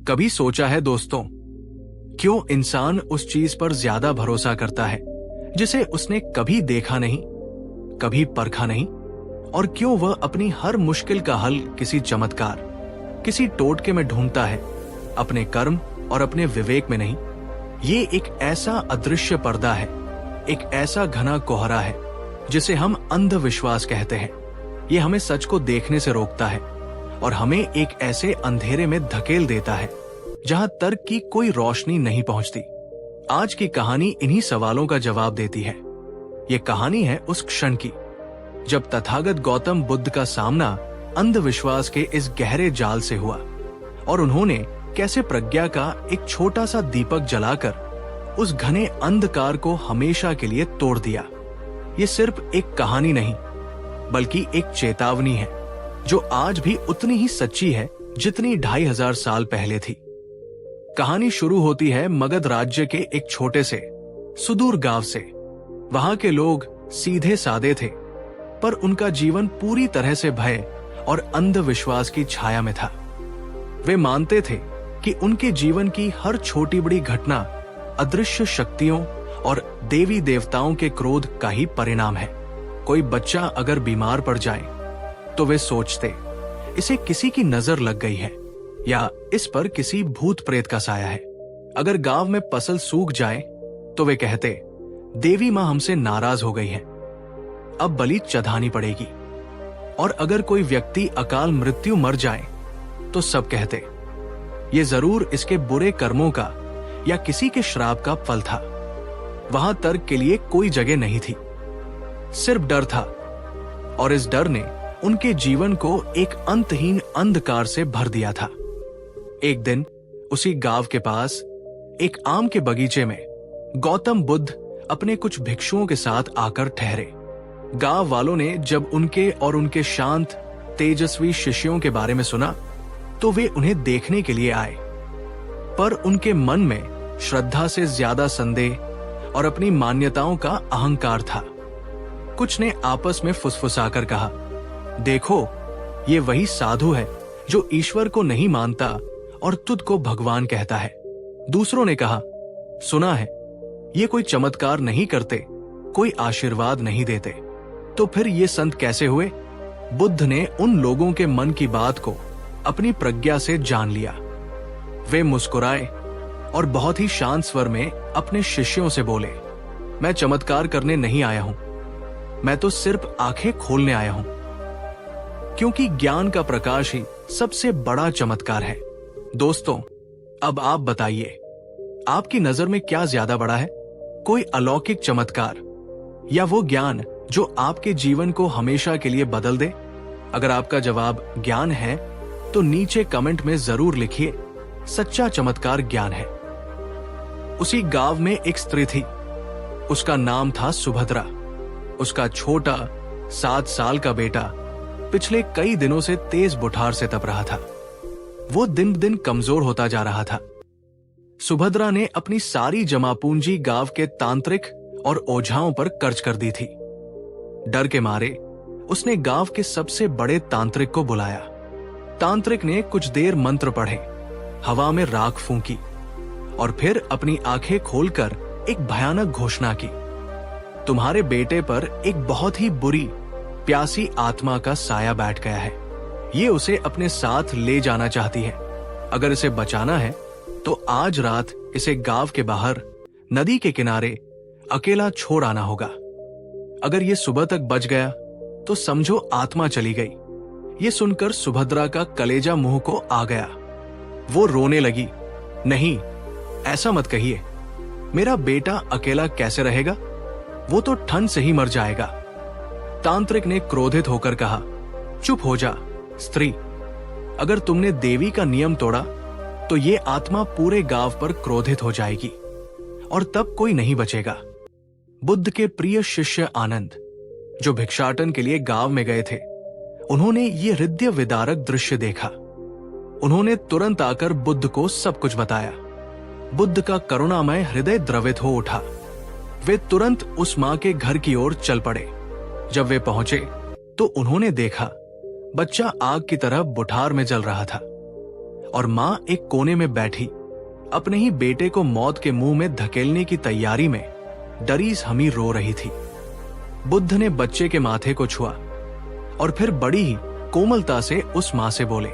कभी सोचा है दोस्तों, क्यों इंसान उस चीज पर ज्यादा भरोसा करता है जिसे उसने कभी देखा नहीं, कभी परखा नहीं, और क्यों वह अपनी हर मुश्किल का हल किसी चमत्कार, किसी टोटके में ढूंढता है, अपने कर्म और अपने विवेक में नहीं। ये एक ऐसा अदृश्य पर्दा है, एक ऐसा घना कोहरा है जिसे हम अंधविश्वास कहते हैं। ये हमें सच को देखने से रोकता है और हमें एक ऐसे अंधेरे में धकेल देता है जहां तर्क की कोई रोशनी नहीं पहुंचती। आज की कहानी इन्हीं सवालों का जवाब देती है। ये कहानी है उस क्षण की जब तथागत गौतम बुद्ध का सामना अंधविश्वास के इस गहरे जाल से हुआ और उन्होंने कैसे प्रज्ञा का एक छोटा सा दीपक जलाकर उस घने अंधकार को हमेशा के लिए तोड़ दिया। ये सिर्फ एक कहानी नहीं, बल्कि एक चेतावनी है जो आज भी उतनी ही सच्ची है जितनी 2500 साल पहले थी। कहानी शुरू होती है मगध राज्य के एक छोटे से सुदूर गांव से। वहां के लोग सीधे सादे थे, पर उनका जीवन पूरी तरह से भय और अंधविश्वास की छाया में था। वे मानते थे कि उनके जीवन की हर छोटी बड़ी घटना अदृश्य शक्तियों और देवी देवताओं के क्रोध का ही परिणाम है। कोई बच्चा अगर बीमार पड़ जाए तो वे सोचते इसे किसी की नजर लग गई है या इस पर किसी भूत प्रेत का साया है। अगर गांव में फसल सूख जाए तो वे कहते देवी मां हमसे नाराज हो गई है, अब बलि चढ़ानी पड़ेगी। और अगर कोई व्यक्ति अकाल मृत्यु मर जाए तो सब कहते ये जरूर इसके बुरे कर्मों का या किसी के श्राप का फल था। वहां तर्क के लिए कोई जगह नहीं थी, सिर्फ डर था, और इस डर ने उनके जीवन को एक अंतहीन अंधकार से भर दिया था। एक दिन उसी गांव के पास एक आम के बगीचे में गौतम बुद्ध अपने कुछ भिक्षुओं के साथ आकर ठहरे। गांव वालों ने जब उनके और उनके शांत तेजस्वी शिष्यों के बारे में सुना तो वे उन्हें देखने के लिए आए, पर उनके मन में श्रद्धा से ज्यादा संदेह और अपनी मान्यताओं का अहंकार था। कुछ ने आपस में फुसफुसाकर कहा, देखो ये वही साधु है जो ईश्वर को नहीं मानता और तुझ को भगवान कहता है। दूसरों ने कहा, सुना है ये कोई चमत्कार नहीं करते, कोई आशीर्वाद नहीं देते, तो फिर ये संत कैसे हुए? बुद्ध ने उन लोगों के मन की बात को अपनी प्रज्ञा से जान लिया। वे मुस्कुराए और बहुत ही शांत स्वर में अपने शिष्यों से बोले, मैं चमत्कार करने नहीं आया हूं, मैं तो सिर्फ आंखें खोलने आया हूं, क्योंकि ज्ञान का प्रकाश ही सबसे बड़ा चमत्कार है। दोस्तों, अब आप बताइए, आपकी नजर में क्या ज्यादा बड़ा है, कोई अलौकिक चमत्कार या वो ज्ञान जो आपके जीवन को हमेशा के लिए बदल दे? अगर आपका जवाब ज्ञान है तो नीचे कमेंट में जरूर लिखिए, सच्चा चमत्कार ज्ञान है। उसी गांव में एक स्त्री थी, उसका नाम था सुभद्रा। उसका छोटा 7 साल का बेटा पिछले कई दिनों से तेज बुखार से तप रहा था। वो दिन दिन कमजोर होता जा रहा था। सुभद्रा ने अपनी सारी जमा पूंजी गांव के तांत्रिक और ओझाओं पर कर्ज कर दी थी। डर के मारे उसने गांव के सबसे बड़े तांत्रिक को बुलाया। तांत्रिक ने कुछ देर मंत्र पढ़े, हवा में राख फूंकी और फिर अपनी आंखें खोलकर एक भयानक घोषणा की, तुम्हारे बेटे पर एक बहुत ही बुरी प्यासी आत्मा का साया बैठ गया है। ये उसे अपने साथ ले जाना चाहती है। अगर इसे बचाना है तो आज रात इसे गांव के बाहर नदी के किनारे अकेला छोड़ आना होगा। अगर ये सुबह तक बच गया तो समझो आत्मा चली गई। ये सुनकर सुभद्रा का कलेजा मुंह को आ गया। वो रोने लगी, नहीं, ऐसा मत कहिए, मेरा बेटा अकेला कैसे रहेगा, वो तो ठंड से ही मर जाएगा। तांत्रिक ने क्रोधित होकर कहा, चुप हो जा स्त्री, अगर तुमने देवी का नियम तोड़ा तो ये आत्मा पूरे गांव पर क्रोधित हो जाएगी और तब कोई नहीं बचेगा। बुद्ध के प्रिय शिष्य आनंद, जो भिक्षाटन के लिए गांव में गए थे, उन्होंने ये हृदय विदारक दृश्य देखा। उन्होंने तुरंत आकर बुद्ध को सब कुछ बताया। बुद्ध का करुणामय हृदय द्रवित हो उठा। वे तुरंत उस मां के घर की ओर चल पड़े। जब वे पहुंचे तो उन्होंने देखा बच्चा आग की तरह बुठार में जल रहा था और माँ एक कोने में बैठी अपने ही बेटे को मौत के मुंह में धकेलने की तैयारी में डरी हमी रो रही थी। बुद्ध ने बच्चे के माथे को छुआ और फिर बड़ी ही कोमलता से उस मां से बोले,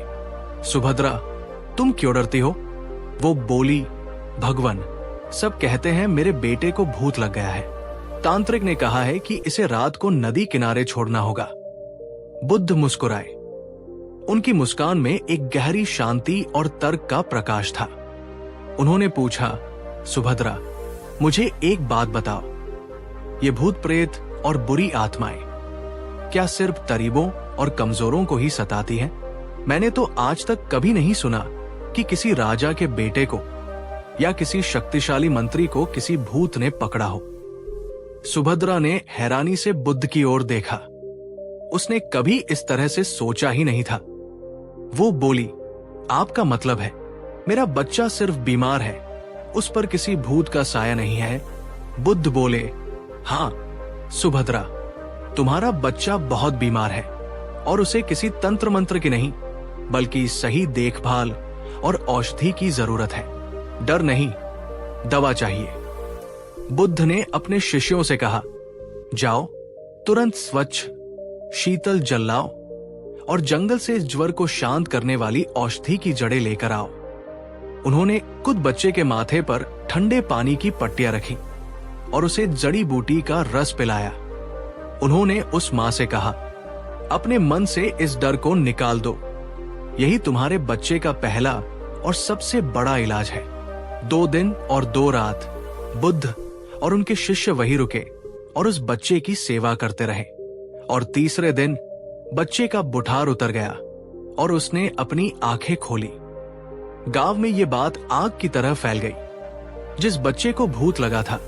सुभद्रा, तुम क्यों डरती हो? वो बोली, भगवान, सब कहते हैं मेरे बेटे को भूत लग गया है। तांत्रिक ने कहा है कि इसे रात को नदी किनारे छोड़ना होगा। बुद्ध मुस्कुराए। उनकी मुस्कान में एक गहरी शांति और तर्क का प्रकाश था। उन्होंने पूछा, सुभद्रा, मुझे एक बात बताओ, ये भूत प्रेत और बुरी आत्माएं क्या सिर्फ गरीबों और कमजोरों को ही सताती हैं? मैंने तो आज तक कभी नहीं सुना कि किसी राजा के बेटे को या किसी शक्तिशाली मंत्री को किसी भूत ने पकड़ा हो। सुभद्रा ने हैरानी से बुद्ध की ओर देखा। उसने कभी इस तरह से सोचा ही नहीं था। वो बोली, आपका मतलब है मेरा बच्चा सिर्फ बीमार है, उस पर किसी भूत का साया नहीं है? बुद्ध बोले, हाँ सुभद्रा, तुम्हारा बच्चा बहुत बीमार है और उसे किसी तंत्र मंत्र की नहीं बल्कि सही देखभाल और औषधि की जरूरत है। डर नहीं, दवा चाहिए। बुद्ध ने अपने शिष्यों से कहा, जाओ तुरंत स्वच्छ शीतल जल लाओ और जंगल से इस ज्वर को शांत करने वाली औषधि की जड़ें लेकर आओ। उन्होंने खुद बच्चे के माथे पर ठंडे पानी की पट्टियां रखी और उसे जड़ी बूटी का रस पिलाया। उन्होंने उस मां से कहा, अपने मन से इस डर को निकाल दो, यही तुम्हारे बच्चे का पहला और सबसे बड़ा इलाज है। 2 दिन और 2 रात बुद्ध और उनके शिष्य वहीं रुके और उस बच्चे की सेवा करते रहे और तीसरे दिन बच्चे का बुखार उतर गया और उसने अपनी आंखें खोली। गांव में ये बात आग की तरह फैल गई। जिस बच्चे को भूत लगा था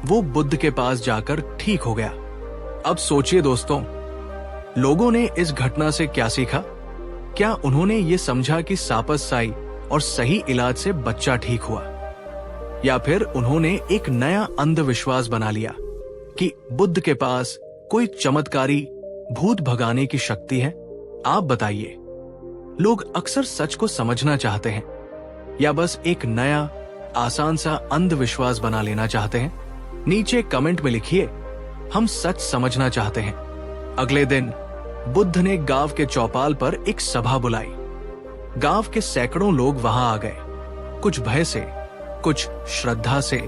वो बुद्ध के पास जाकर ठीक हो गया। अब सोचिए दोस्तों, लोगों ने इस घटना से क्या सीखा? क्या उन्होंने ये समझा कि सापस-साई और सही इलाज से बच्चा ठीक हुआ, या फिर उन्होंने एक नया अंधविश्वास बना लिया कि बुद्ध के पास कोई चमत्कारी भूत भगाने की शक्ति है? आप बताइए, लोग अक्सर सच को समझना चाहते हैं या बस एक नया आसान सा अंधविश्वास बना लेना चाहते हैं? नीचे कमेंट में लिखिए, हम सच समझना चाहते हैं। अगले दिन बुद्ध ने गांव के चौपाल पर एक सभा बुलाई। गांव के सैकड़ों लोग वहां आ गए, कुछ भय से, कुछ श्रद्धा से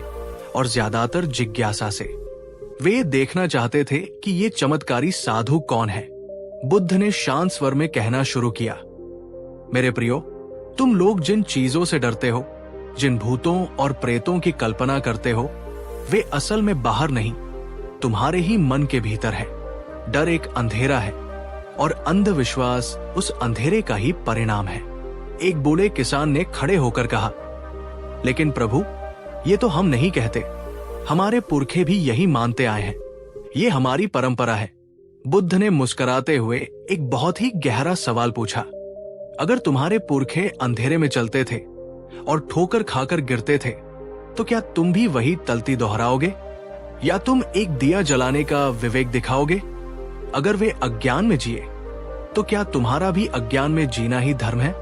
और ज्यादातर जिज्ञासा से। वे देखना चाहते थे कि ये चमत्कारी साधु कौन है। बुद्ध ने शांत स्वर में कहना शुरू किया, मेरे प्रियो, तुम लोग जिन चीजों से डरते हो, जिन भूतों और प्रेतों की कल्पना करते हो, वे असल में बाहर नहीं, तुम्हारे ही मन के भीतर है। डर एक अंधेरा है और अंधविश्वास उस अंधेरे का ही परिणाम है। एक बूढ़े किसान ने खड़े होकर कहा, लेकिन प्रभु, ये तो हम नहीं कहते, हमारे पुरखे भी यही मानते आए हैं, ये हमारी परंपरा है। बुद्ध ने मुस्कुराते हुए एक बहुत ही गहरा सवाल पूछा, अगर तुम्हारे पुरखे अंधेरे में चलते थे और ठोकर खाकर गिरते थे, तो क्या तुम भी वही तलती दोहराओगे या तुम एक दिया जलाने का विवेक दिखाओगे? अगर वे अज्ञान में जिए तो क्या तुम्हारा भी अज्ञान में जीना ही धर्म है?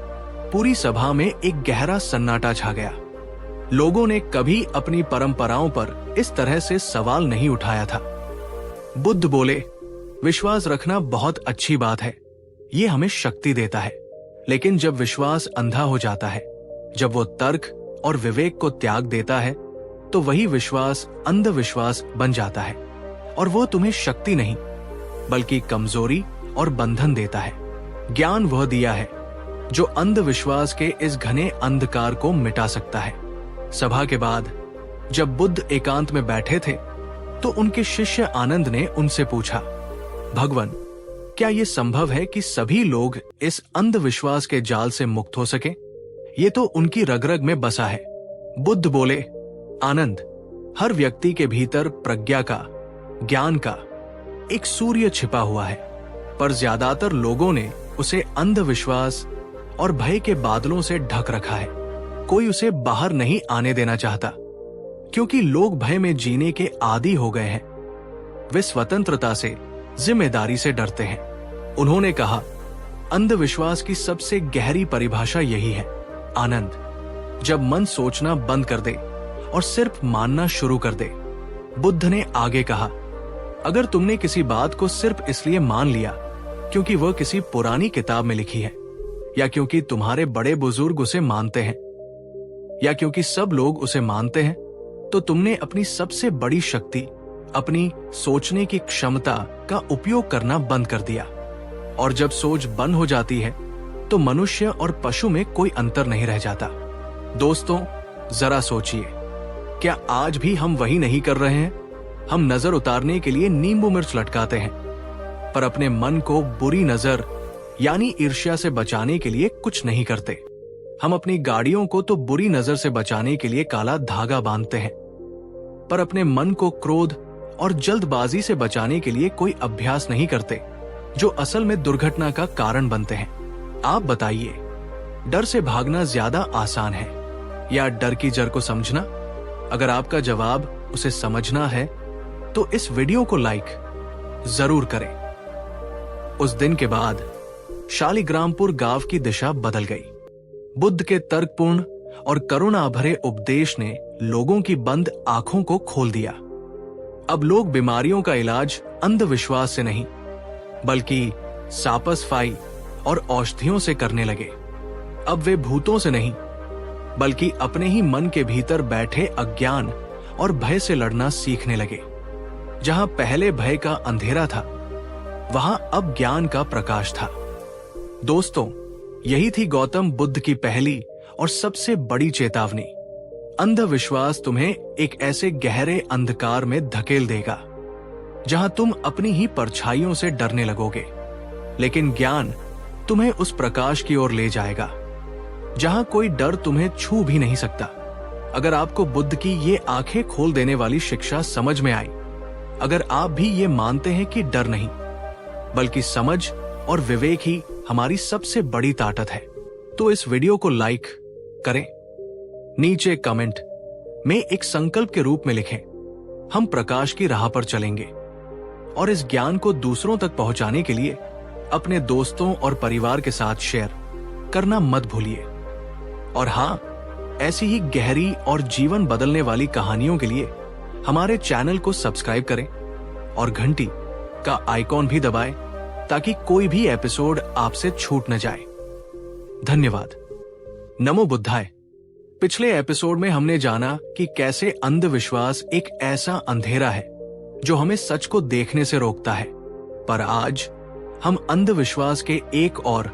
पूरी सभा में एक गहरा सन्नाटा छा गया। लोगों ने कभी अपनी परंपराओं पर इस तरह से सवाल नहीं उठाया था। बुद्ध बोले, विश्वास रखना बहुत अच्छी बात है, ये हमें शक्ति देता है, लेकिन जब विश्वास अंधा हो जाता है, जब वो तर्क और विवेक को त्याग देता है, तो वही विश्वास अंधविश्वास बन जाता है और वो तुम्हें शक्ति नहीं बल्कि कमजोरी और बंधन देता है। ज्ञान वह दिया है जो अंधविश्वास के इस घने अंधकार को मिटा सकता है। सभा के बाद जब बुद्ध एकांत में बैठे थे तो उनके शिष्य आनंद ने उनसे पूछा, भगवान, क्या यह संभव है कि सभी लोग इस अंधविश्वास के जाल से मुक्त हो सके? ये तो उनकी रग-रग में बसा है। बुद्ध बोले, आनंद, हर व्यक्ति के भीतर प्रज्ञा का, ज्ञान का एक सूर्य छिपा हुआ है, पर ज्यादातर लोगों ने उसे अंधविश्वास और भय के बादलों से ढक रखा है। कोई उसे बाहर नहीं आने देना चाहता, क्योंकि लोग भय में जीने के आदी हो गए हैं। वे स्वतंत्रता से, जिम्मेदारी से डरते हैं। उन्होंने कहा, अंधविश्वास की सबसे गहरी परिभाषा यही है आनंद। जब मन सोचना बंद कर दे और सिर्फ मानना शुरू कर दे। बुद्ध ने आगे कहा, अगर तुमने किसी बात को सिर्फ इसलिए मान लिया क्योंकि वह किसी पुरानी किताब में लिखी है, या क्योंकि तुम्हारे बड़े बुजुर्ग उसे मानते हैं, या क्योंकि सब लोग उसे मानते हैं, तो तुमने अपनी सबसे बड़ी शक्ति, अपनी सोचने की क्षमता का उपयोग करना बंद कर दिया। और जब सोच बंद हो जाती है तो मनुष्य और पशु में कोई अंतर नहीं रह जाता। दोस्तों, जरा सोचिए, क्या आज भी हम वही नहीं कर रहे हैं? हम नजर उतारने के लिए नींबू मिर्च लटकाते हैं, पर अपने मन को बुरी नजर यानी ईर्ष्या से बचाने के लिए कुछ नहीं करते। हम अपनी गाड़ियों को तो बुरी नजर से बचाने के लिए काला धागा बांधते हैं, पर अपने मन को क्रोध और जल्दबाजी से बचाने के लिए कोई अभ्यास नहीं करते, जो असल में दुर्घटना का कारण बनते हैं। आप बताइए, डर से भागना ज्यादा आसान है या डर की जड़ को समझना? अगर आपका जवाब उसे समझना है तो इस वीडियो को लाइक जरूर करें। उस दिन के बाद शालिग्रामपुर गांव की दिशा बदल गई। बुद्ध के तर्कपूर्ण और करुणा भरे उपदेश ने लोगों की बंद आंखों को खोल दिया। अब लोग बीमारियों का इलाज अंधविश्वास से नहीं, बल्कि सापसफाई और औषधियों से करने लगे। अब वे भूतों से नहीं, बल्कि अपने ही मन के भीतर बैठे अज्ञान और भय से लड़ना सीखने लगे। जहां पहले भय का अंधेरा था, वहां अब ज्ञान का प्रकाश था। दोस्तों, यही थी गौतम बुद्ध की पहली और सबसे बड़ी चेतावनी। अंधविश्वास तुम्हें एक ऐसे गहरे अंधकार में धकेल देगा जहां तुम अपनी ही परछाइयों से डरने लगोगे, लेकिन ज्ञान तुम्हें उस प्रकाश की ओर ले जाएगा जहां कोई डर तुम्हें छू भी नहीं सकता। अगर आपको बुद्ध की ये आंखें खोल देने वाली शिक्षा समझ में आई, अगर आप भी ये मानते हैं कि डर नहीं बल्कि समझ और विवेक ही हमारी सबसे बड़ी ताकत है, तो इस वीडियो को लाइक करें। नीचे कमेंट में एक संकल्प के रूप में लिखें, हम प्रकाश की राह पर चलेंगे। और इस ज्ञान को दूसरों तक पहुंचाने के लिए अपने दोस्तों और परिवार के साथ शेयर करना मत भूलिए। और हां, ऐसी ही गहरी और जीवन बदलने वाली कहानियों के लिए हमारे चैनल को सब्सक्राइब करें और घंटी का आइकॉन भी दबाएं ताकि कोई भी एपिसोड आपसे छूट न जाए। धन्यवाद। नमो बुद्धाय। पिछले एपिसोड में हमने जाना कि कैसे अंधविश्वास एक ऐसा अंधेरा है जो हमें सच को देखने से रोकता है, पर आज हम अंधविश्वास के एक और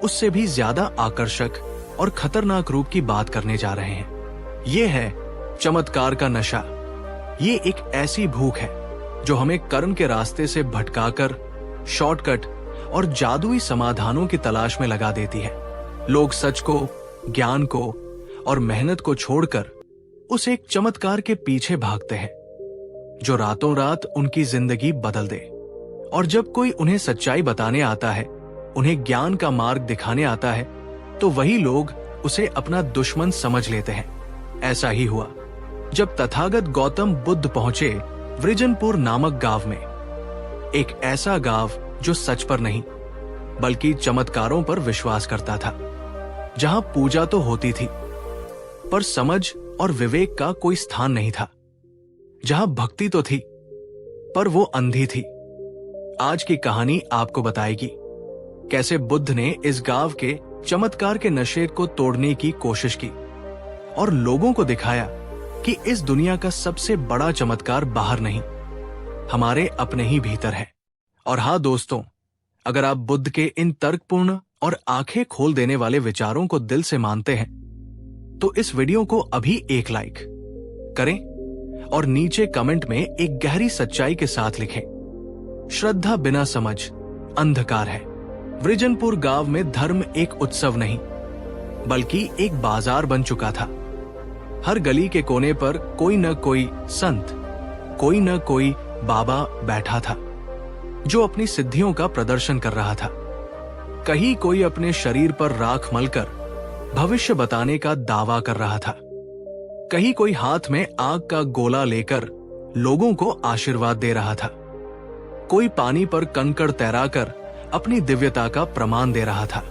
उससे भी ज्यादा आकर्षक और खतरनाक रूप की बात करने जा रहे हैं। ये है चमत्कार का नशा। ये एक ऐसी भूख है जो हमें कर्म के रास्ते से भटकाकर शॉर्टकट और जादुई समाधानों की तलाश में लगा देती है। लोग सच को, ज्ञान को और मेहनत को छोड़कर उस एक चमत्कार के पीछे भागते हैं जो रातों रात उनकी जिंदगी बदल दे। और जब कोई उन्हें सच्चाई बताने आता है, उन्हें ज्ञान का मार्ग दिखाने आता है, तो वही लोग उसे अपना दुश्मन समझ लेते हैं। ऐसा ही हुआ जब तथागत गौतम बुद्ध पहुंचे वृजनपुर नामक गांव में। एक ऐसा गांव जो सच पर नहीं बल्कि चमत्कारों पर विश्वास करता था, जहां पूजा तो होती थी पर समझ और विवेक का कोई स्थान नहीं था, जहां भक्ति तो थी पर वो अंधी थी। आज की कहानी आपको बताएगी कैसे बुद्ध ने इस गांव के चमत्कार के नशे को तोड़ने की कोशिश की और लोगों को दिखाया कि इस दुनिया का सबसे बड़ा चमत्कार बाहर नहीं, हमारे अपने ही भीतर है। और हाँ दोस्तों, अगर आप बुद्ध के इन तर्कपूर्ण और आंखें खोल देने वाले विचारों को दिल से मानते हैं, तो इस वीडियो को अभी एक लाइक करें और नीचे कमेंट में एक गहरी सच्चाई के साथ लिखें, श्रद्धा बिना समझ अंधकार है। वृजनपुर गांव में धर्म एक उत्सव नहीं बल्कि एक बाजार बन चुका था। हर गली के कोने पर कोई न कोई संत, कोई न कोई बाबा बैठा था जो अपनी सिद्धियों का प्रदर्शन कर रहा था। कहीं कोई अपने शरीर पर राख मलकर भविष्य बताने का दावा कर रहा था, कहीं कोई हाथ में आग का गोला लेकर लोगों को आशीर्वाद दे रहा था, कोई पानी पर कंकड़ तैराकर अपनी दिव्यता का प्रमाण दे रहा था।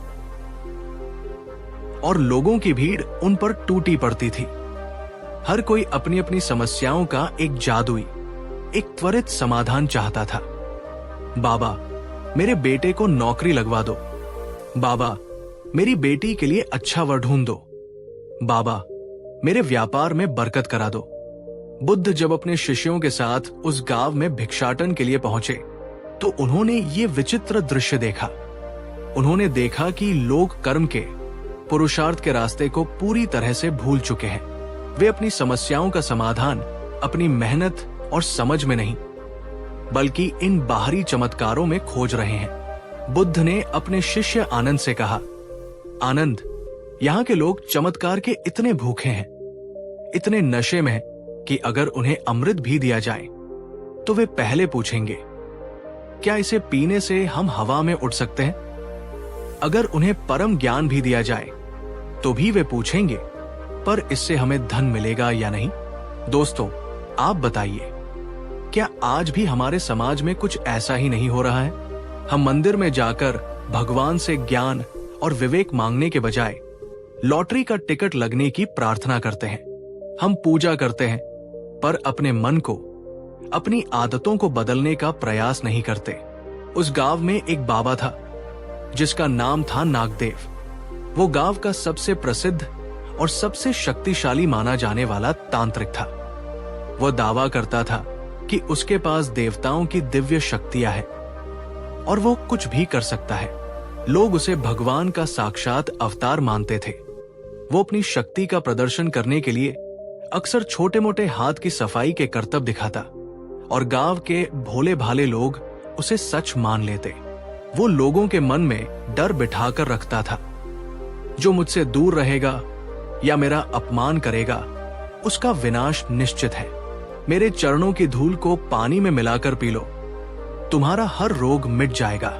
और लोगों की भीड़ उन पर टूटी पड़ती थी। हर कोई अपनी अपनी समस्याओं का एक जादुई, एक त्वरित समाधान चाहता था। बाबा, मेरे बेटे को नौकरी लगवा दो। बाबा, मेरी बेटी के लिए अच्छा वर ढूंढ दो। बाबा, मेरे व्यापार में बरकत करा दो। बुद्ध जब अपने शिष्यों के साथ उस गांव में भिक्षाटन के लिए पहुंचे तो उन्होंने ये विचित्र दृश्य देखा। उन्होंने देखा कि लोग कर्म के, पुरुषार्थ के रास्ते को पूरी तरह से भूल चुके हैं। वे अपनी समस्याओं का समाधान अपनी मेहनत और समझ में नहीं, बल्कि इन बाहरी चमत्कारों में खोज रहे हैं। बुद्ध ने अपने शिष्य आनंद से कहा, आनंद, यहाँ के लोग चमत्कार के इतने भूखे हैं, इतने नशे में हैं कि अगर उन्हें अमृत भी दिया जाए तो वे पहले पूछेंगे, क्या इसे पीने से हम हवा में उड़ सकते हैं? अगर उन्हें परम ज्ञान भी दिया जाए तो भी वे पूछेंगे, पर इससे हमें धन मिलेगा या नहीं? दोस्तों, आप बताइए, क्या आज भी हमारे समाज में कुछ ऐसा ही नहीं हो रहा है? हम मंदिर में जाकर भगवान से ज्ञान और विवेक मांगने के बजाय लॉटरी का टिकट लगने की प्रार्थना करते हैं। हम पूजा करते हैं, पर अपने मन को, अपनी आदतों को बदलने का प्रयास नहीं करते। उस गांव में एक बाबा था जिसका नाम था नागदेव। वो गांव का सबसे प्रसिद्ध और सबसे शक्तिशाली माना जाने वाला तांत्रिक था। वह दावा करता था कि उसके पास देवताओं की दिव्य शक्तियां हैं और वो कुछ भी कर सकता है। लोग उसे भगवान का साक्षात अवतार मानते थे। वो अपनी शक्ति का प्रदर्शन करने के लिए अक्सर छोटे मोटे हाथ की सफाई के करतब दिखाता और गांव के भोले भाले लोग उसे सच मान लेते। वो लोगों के मन में डर बिठाकर रखता था, जो मुझसे दूर रहेगा या मेरा अपमान करेगा उसका विनाश निश्चित है। मेरे चरणों की धूल को पानी में मिलाकर पी लो, तुम्हारा हर रोग मिट जाएगा।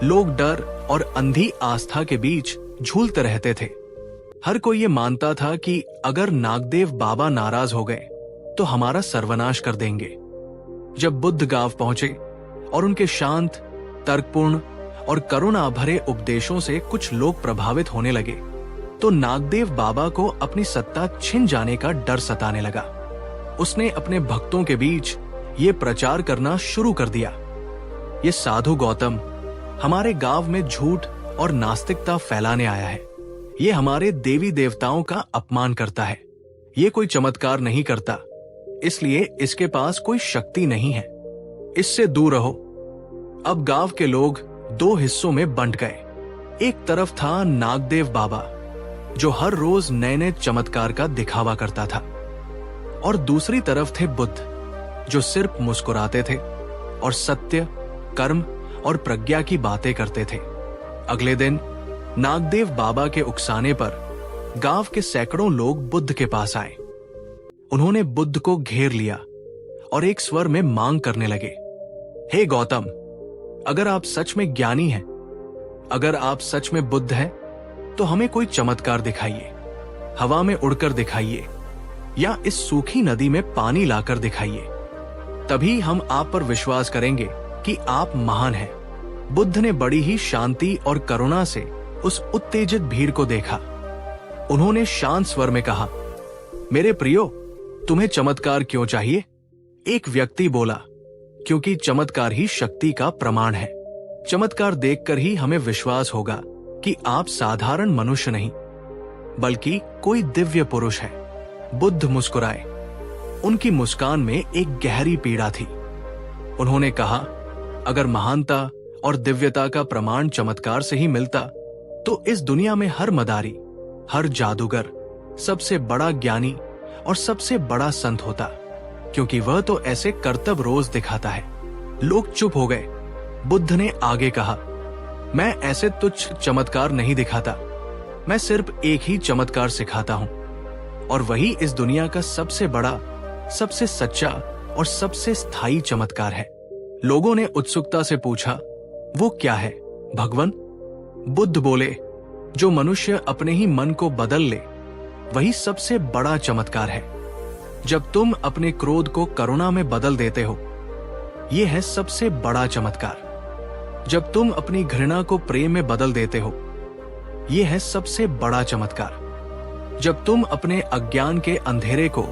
लोग डर और अंधी आस्था के बीच झूलते रहते थे। हर कोई ये मानता था कि अगर नागदेव बाबा नाराज हो गए तो हमारा सर्वनाश कर देंगे। जब बुद्ध गांव पहुंचे और उनके शांत, तर्कपूर्ण और करुणा भरे उपदेशों से कुछ लोग प्रभावित होने लगे तो नागदेव बाबा को अपनी सत्ता छिन जाने का डर सताने लगा। उसने अपने भक्तों के बीच ये प्रचार करना शुरू कर दिया, ये साधु गौतम हमारे गांव में झूठ और नास्तिकता फैलाने आया है। ये हमारे देवी देवताओं का अपमान करता है। ये कोई चमत्कार नहीं करता, इसलिए इसके पास कोई शक्ति नहीं है। इससे दूर रहो। अब गांव के लोग दो हिस्सों में बंट गए। एक तरफ था नागदेव बाबा, जो हर रोज नए नए चमत्कार का दिखावा करता था, और दूसरी तरफ थे बुद्ध, जो सिर्फ मुस्कुराते थे और सत्य, कर्म और प्रज्ञा की बातें करते थे। अगले दिन नागदेव बाबा के उकसाने पर गांव के सैकड़ों लोग बुद्ध के पास आए। उन्होंने बुद्ध को घेर लिया और एक स्वर में मांग करने लगे, हे गौतम, अगर आप सच में ज्ञानी हैं, अगर आप सच में बुद्ध हैं, तो हमें कोई चमत्कार दिखाइए। हवा में उड़कर दिखाइए या इस सूखी नदी में पानी लाकर दिखाइए। तभी हम आप पर विश्वास करेंगे कि आप महान हैं। बुद्ध ने बड़ी ही शांति और करुणा से उस उत्तेजित भीड़ को देखा। उन्होंने शांत स्वर में कहा, मेरे प्रियो, तुम्हें चमत्कार क्यों चाहिए? एक व्यक्ति बोला, क्योंकि चमत्कार ही शक्ति का प्रमाण है। चमत्कार देखकर ही हमें विश्वास होगा कि आप साधारण मनुष्य नहीं, बल्कि कोई दिव्य पुरुष है। बुद्ध मुस्कुराए। उनकी मुस्कान में एक गहरी पीड़ा थी। उन्होंने कहा, अगर महानता और दिव्यता का प्रमाण चमत्कार से ही मिलता तो इस दुनिया में हर मदारी, हर जादूगर सबसे बड़ा ज्ञानी और सबसे बड़ा संत होता, क्योंकि वह तो ऐसे करतब रोज दिखाता है। लोग चुप हो गए। बुद्ध ने आगे कहा, मैं ऐसे तुच्छ चमत्कार नहीं दिखाता, मैं सिर्फ एक ही चमत्कार सिखाता हूं, और वही इस दुनिया का सबसे बड़ा, सबसे सच्चा और सबसे स्थायी चमत्कार है। लोगों ने उत्सुकता से पूछा, वो क्या है भगवान? बुद्ध बोले, जो मनुष्य अपने ही मन को बदल ले वही सबसे बड़ा चमत्कार है। जब तुम अपने क्रोध को करुणा में बदल देते हो, यह है सबसे बड़ा चमत्कार। जब तुम अपनी घृणा को प्रेम में बदल देते हो, ये है सबसे बड़ा चमत्कार। जब तुम अपने अज्ञान के अंधेरे को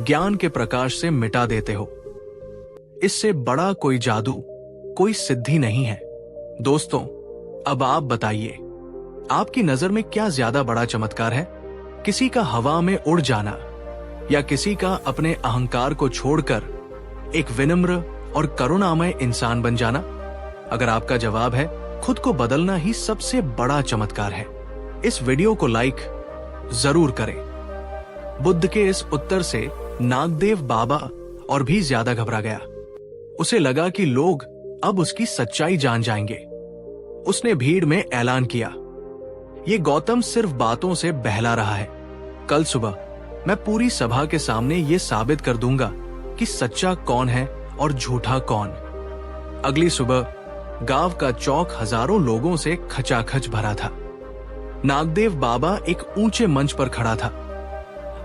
ज्ञान के प्रकाश से मिटा देते हो, इससे बड़ा कोई जादू, कोई सिद्धि नहीं है। दोस्तों, अब आप बताइए, आपकी नजर में क्या ज्यादा बड़ा चमत्कार है? किसी का हवा में उड़ जाना या किसी का अपने अहंकार को छोड़कर एक विनम्र और करुणामय इंसान बन जाना? अगर आपका जवाब है खुद को बदलना ही सबसे बड़ा चमत्कार है, इस वीडियो को लाइक जरूर करें। बुद्ध के इस उत्तर से नागदेव बाबा और भी ज्यादा घबरा गया। उसे लगा कि लोग अब उसकी सच्चाई जान जाएंगे। उसने भीड़ में ऐलान किया, ये गौतम सिर्फ बातों से बहला रहा है। कल सुबह मैं पूरी सभा के सामने ये साबित कर दूंगा कि सच्चा कौन है और झूठा कौन। अगली सुबह गांव का चौक हजारों लोगों से खचाखच भरा था। नागदेव बाबा एक ऊंचे मंच पर खड़ा था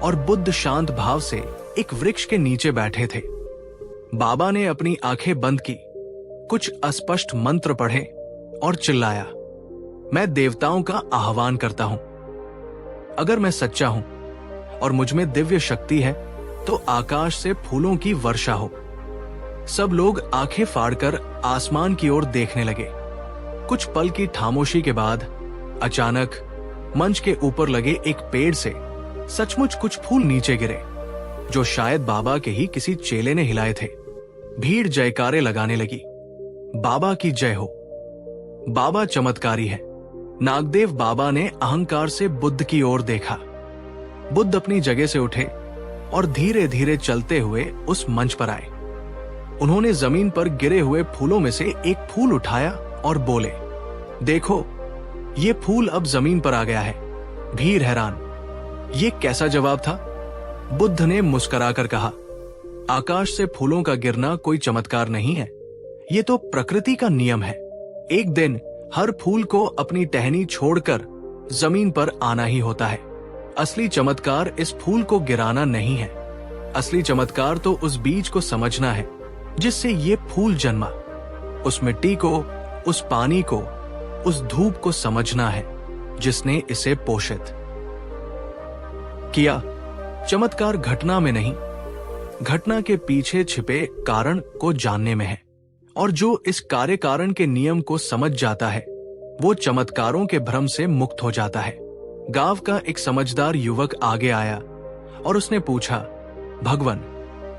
और बुद्ध शांत भाव से एक वृक्ष के नीचे बैठे थे। बाबा ने अपनी आंखें बंद की, कुछ अस्पष्ट मंत्र पढ़े और चिल्लाया, मैं देवताओं का आह्वान करता हूं। अगर मैं सच्चा हूं और मुझ में दिव्य शक्ति है तो आकाश से फूलों की वर्षा हो। सब लोग आंखें फाड़कर आसमान की ओर देखने लगे। कुछ पल की खामोशी के बाद अचानक मंच के ऊपर लगे एक पेड़ से सचमुच कुछ फूल नीचे गिरे, जो शायद बाबा के ही किसी चेले ने हिलाए थे। भीड़ जयकारे लगाने लगी, बाबा की जय हो। बाबा चमत्कारी है। नागदेव बाबा ने अहंकार से बुद्ध की ओर देखा। बुद्ध अपनी जगह से उठे और धीरे धीरे चलते हुए उस मंच पर आए। उन्होंने जमीन पर गिरे हुए फूलों में से एक फूल उठाया और बोले, देखो, ये फूल अब जमीन पर आ गया है। भीड़ हैरान, ये कैसा जवाब था? बुद्ध ने मुस्कुराकर कहा, आकाश से फूलों का गिरना कोई चमत्कार नहीं है, ये तो प्रकृति का नियम है। एक दिन हर फूल को अपनी टहनी छोड़कर जमीन पर आना ही होता है। असली चमत्कार इस फूल को गिराना नहीं है। असली चमत्कार तो उस बीज को समझना है जिससे ये फूल जन्मा। उस मिट्टी को, उस पानी को, उस धूप को समझना है जिसने इसे पोषित किया। चमत्कार घटना में नहीं, घटना के पीछे छिपे कारण को जानने में है। और जो इस कार्य कारण के नियम को समझ जाता है वो चमत्कारों के भ्रम से मुक्त हो जाता है। गांव का एक समझदार युवक आगे आया और उसने पूछा, भगवान,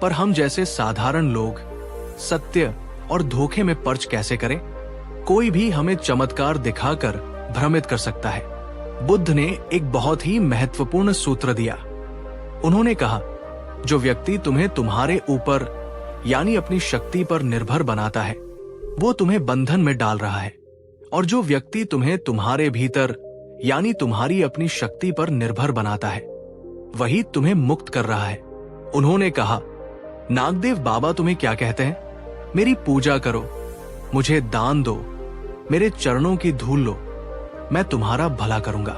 पर हम जैसे साधारण लोग सत्य और धोखे में पर्च कैसे करें? कोई भी हमें चमत्कार दिखाकर भ्रमित कर सकता है। बुद्ध ने एक बहुत ही महत्वपूर्ण सूत्र दिया। उन्होंने कहा, जो व्यक्ति तुम्हें तुम्हारे ऊपर यानी अपनी शक्ति पर निर्भर बनाता है वो तुम्हें बंधन में डाल रहा है, और जो व्यक्ति तुम्हें तुम्हारे भीतर यानी तुम्हारी अपनी शक्ति पर निर्भर बनाता है वही तुम्हें मुक्त कर रहा है। उन्होंने कहा, नागदेव बाबा तुम्हें क्या कहते हैं? मेरी पूजा करो, मुझे दान दो, मेरे चरणों की धूल लो, मैं तुम्हारा भला करूंगा।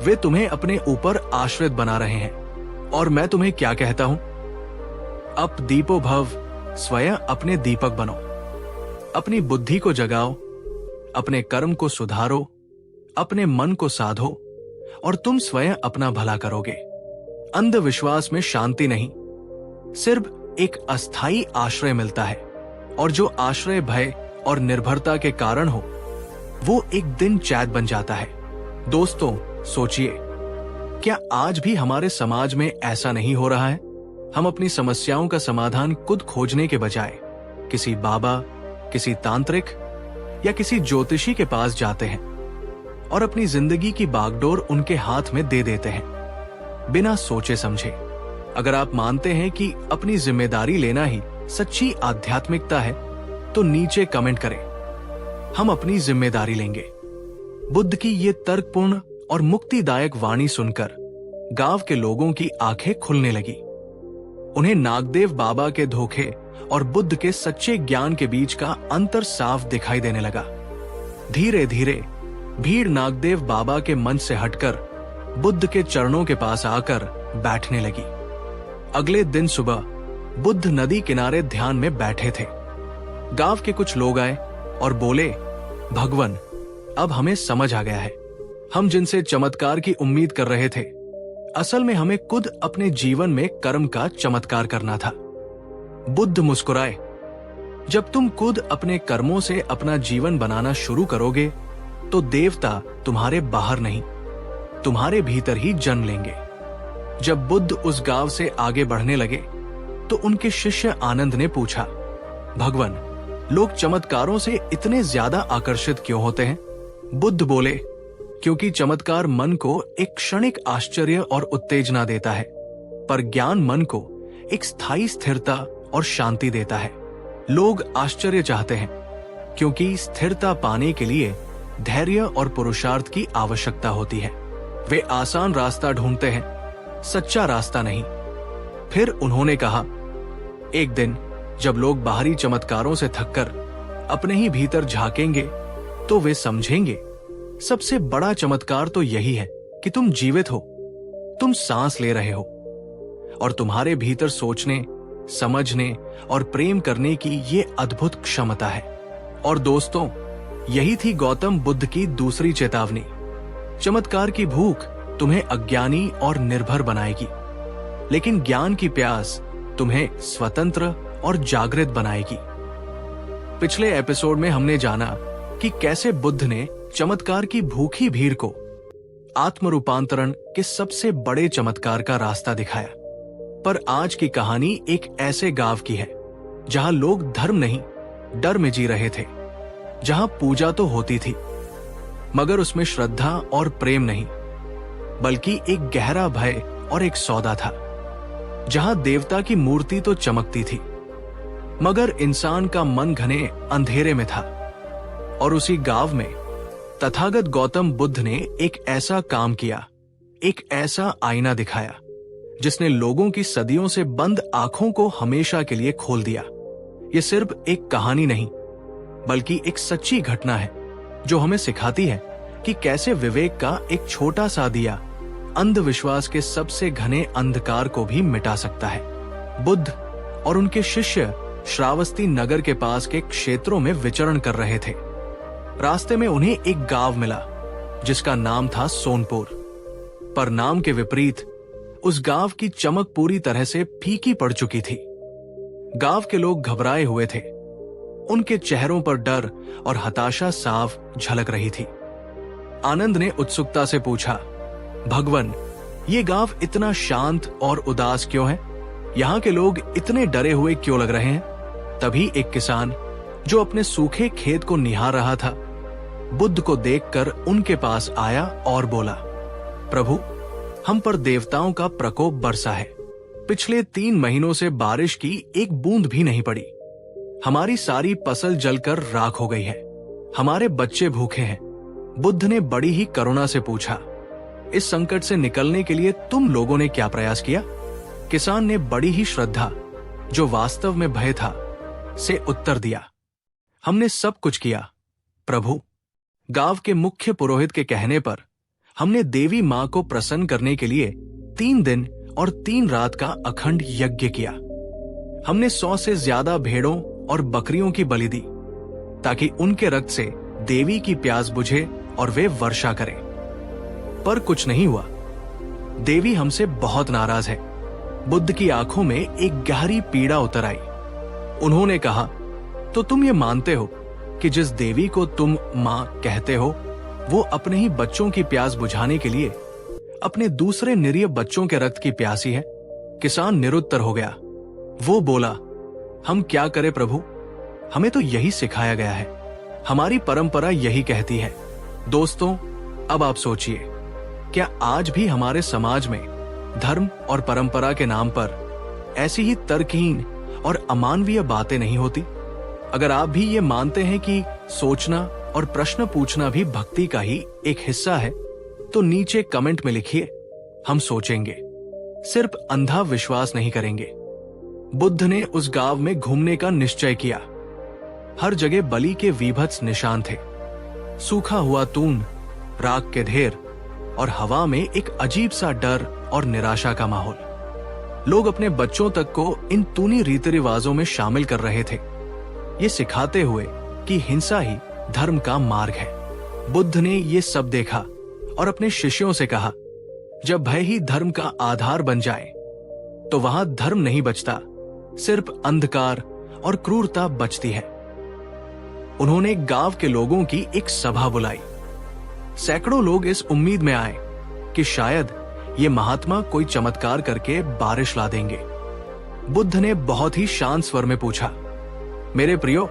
वे तुम्हें अपने ऊपर आश्रित बना रहे हैं और मैं तुम्हें क्या कहता हूं? अप दीपो भव, स्वयं अपने दीपक बनो। अपनी बुद्धि को जगाओ, अपने कर्म को सुधारो, अपने मन को साधो और तुम स्वयं अपना भला करोगे। अंधविश्वास में शांति नहीं, सिर्फ एक अस्थायी आश्रय मिलता है, और जो आश्रय भय और निर्भरता के कारण हो वो एक दिन चैत बन जाता है। दोस्तों, सोचिए, क्या आज भी हमारे समाज में ऐसा नहीं हो रहा है? हम अपनी समस्याओं का समाधान खुद खोजने के बजाय किसी बाबा, किसी तांत्रिक या किसी ज्योतिषी के पास जाते हैं और अपनी जिंदगी की बागडोर उनके हाथ में दे देते हैं बिना सोचे समझे। अगर आप मानते हैं कि अपनी जिम्मेदारी लेना ही सच्ची आध्यात्मिकता है तो नीचे कमेंट करें, हम अपनी जिम्मेदारी लेंगे। बुद्ध की ये तर्कपूर्ण और मुक्तिदायक वाणी सुनकर गांव के लोगों की आंखें खुलने लगी। उन्हें नागदेव बाबा के धोखे और बुद्ध के सच्चे ज्ञान के बीच का अंतर साफ दिखाई देने लगा। धीरे धीरे भीड़ नागदेव बाबा के मंच से हटकर बुद्ध के चरणों के पास आकर बैठने लगी। अगले दिन सुबह बुद्ध नदी किनारे ध्यान में बैठे थे। गांव के कुछ लोग आए और बोले, भगवान, अब हमें समझ आ गया है, हम जिनसे चमत्कार की उम्मीद कर रहे थे, असल में हमें खुद अपने जीवन में कर्म का चमत्कार करना था। बुद्ध मुस्कुराए। जब तुम खुद अपने कर्मों से अपना जीवन बनाना शुरू करोगे तो देवता तुम्हारे बाहर नहीं, तुम्हारे भीतर ही जन्म लेंगे। जब बुद्ध उस गांव से आगे बढ़ने लगे तो उनके शिष्य आनंद ने पूछा, भगवान, लोग चमत्कारों से इतने ज्यादा आकर्षित क्यों होते हैं? बुद्ध बोले, क्योंकि चमत्कार मन को एक क्षणिक आश्चर्य और उत्तेजना देता है, पर ज्ञान मन को एक स्थायी स्थिरता और शांति देता है। लोग आश्चर्य चाहते हैं क्योंकि स्थिरता पाने के लिए धैर्य और पुरुषार्थ की आवश्यकता होती है। वे आसान रास्ता ढूंढते हैं, सच्चा रास्ता नहीं। फिर उन्होंने कहा, एक दिन जब लोग बाहरी चमत्कारों से थककर अपने ही भीतर झांकेंगे तो वे समझेंगे सबसे बड़ा चमत्कार तो यही है कि तुम जीवित हो, तुम सांस ले रहे हो और तुम्हारे भीतर सोचने, समझने और प्रेम करने की ये अद्भुत क्षमता है। और दोस्तों, यही थी गौतम बुद्ध की दूसरी चेतावनी। चमत्कार की भूख तुम्हें अज्ञानी और निर्भर बनाएगी, लेकिन ज्ञान की प्यास तुम्हें स्वतंत्र और जागृत बनाएगी। पिछले एपिसोड में हमने जाना कि कैसे बुद्ध ने चमत्कार की भूखी भीड़ को आत्म रूपांतरण के सबसे बड़े चमत्कार का रास्ता दिखाया। पर आज की कहानी एक ऐसे गांव की है जहां लोग धर्म नहीं, डर में जी रहे थे, जहां पूजा तो होती थी मगर उसमें श्रद्धा और प्रेम नहीं, बल्कि एक गहरा भय और एक सौदा था। जहां देवता की मूर्ति तो चमकती थी मगर इंसान का मन घने अंधेरे में था। और उसी गांव में तथागत गौतम बुद्ध ने एक ऐसा काम किया, एक ऐसा आईना दिखाया जिसने लोगों की सदियों से बंद आंखों को हमेशा के लिए खोल दिया। ये सिर्फ एक कहानी नहीं, बल्कि एक सच्ची घटना है जो हमें सिखाती है कि कैसे विवेक का एक छोटा सा दिया अंधविश्वास के सबसे घने अंधकार को भी मिटा सकता है। बुद्ध और उनके शिष्य श्रावस्ती नगर के पास के क्षेत्रों में विचरण कर रहे थे। रास्ते में उन्हें एक गांव मिला जिसका नाम था सोनपुर। पर नाम के विपरीत उस गांव की चमक पूरी तरह से फीकी पड़ चुकी थी। गांव के लोग घबराए हुए थे, उनके चेहरों पर डर और हताशा साफ झलक रही थी। आनंद ने उत्सुकता से पूछा, भगवान, ये गांव इतना शांत और उदास क्यों है? यहाँ के लोग इतने डरे हुए क्यों लग रहे हैं? तभी एक किसान जो अपने सूखे खेत को निहार रहा था, बुद्ध को देखकर उनके पास आया और बोला, प्रभु, हम पर देवताओं का प्रकोप बरसा है। पिछले 3 महीनों से बारिश की एक बूंद भी नहीं पड़ी। हमारी सारी फसल जलकर राख हो गई है। हमारे बच्चे भूखे हैं। बुद्ध ने बड़ी ही करुणा से पूछा, इस संकट से निकलने के लिए तुम लोगों ने क्या प्रयास किया? किसान ने बड़ी ही श्रद्धा, जो वास्तव में भय था, से उत्तर दिया, हमने सब कुछ किया प्रभु। गांव के मुख्य पुरोहित के कहने पर हमने देवी मां को प्रसन्न करने के लिए 3 दिन और 3 रात का अखंड यज्ञ किया। हमने 100 से ज्यादा भेड़ों और बकरियों की बलि दी ताकि उनके रक्त से देवी की प्यास बुझे और वे वर्षा करें। पर कुछ नहीं हुआ। देवी हमसे बहुत नाराज है। बुद्ध की आंखों में एक गहरी पीड़ा उतर आई। उन्होंने कहा, तो तुम ये मानते हो कि जिस देवी को तुम मां कहते हो वो अपने ही बच्चों की प्यास बुझाने के लिए अपने दूसरे निरीह बच्चों के रक्त की प्यासी है? किसान निरुत्तर हो गया। वो बोला, हम क्या करें प्रभु, हमें तो यही सिखाया गया है, हमारी परंपरा यही कहती है। दोस्तों, अब आप सोचिए, क्या आज भी हमारे समाज में धर्म और परंपरा के नाम पर ऐसी ही तर्कहीन और अमानवीय बातें नहीं होती? अगर आप भी ये मानते हैं कि सोचना और प्रश्न पूछना भी भक्ति का ही एक हिस्सा है, तो नीचे कमेंट में लिखिए, हम सोचेंगे, सिर्फ अंधा विश्वास नहीं करेंगे। बुद्ध ने उस गांव में घूमने का निश्चय किया। हर जगह बलि के वीभत्स निशान थे, सूखा हुआ तून, राख के ढेर और हवा में एक अजीब सा डर और निराशा का माहौल। लोग अपने बच्चों तक को इन तूनी रीति रिवाजों में शामिल कर रहे थे, ये सिखाते हुए कि हिंसा ही धर्म का मार्ग है। बुद्ध ने ये सब देखा और अपने शिष्यों से कहा, जब भय ही धर्म का आधार बन जाए तो वहां धर्म नहीं बचता, सिर्फ अंधकार और क्रूरता बचती है। उन्होंने गांव के लोगों की एक सभा बुलाई। सैकड़ों लोग इस उम्मीद में आए कि शायद ये महात्मा कोई चमत्कार करके बारिश ला देंगे। बुद्ध ने बहुत ही शांत स्वर में पूछा, मेरे प्रियो,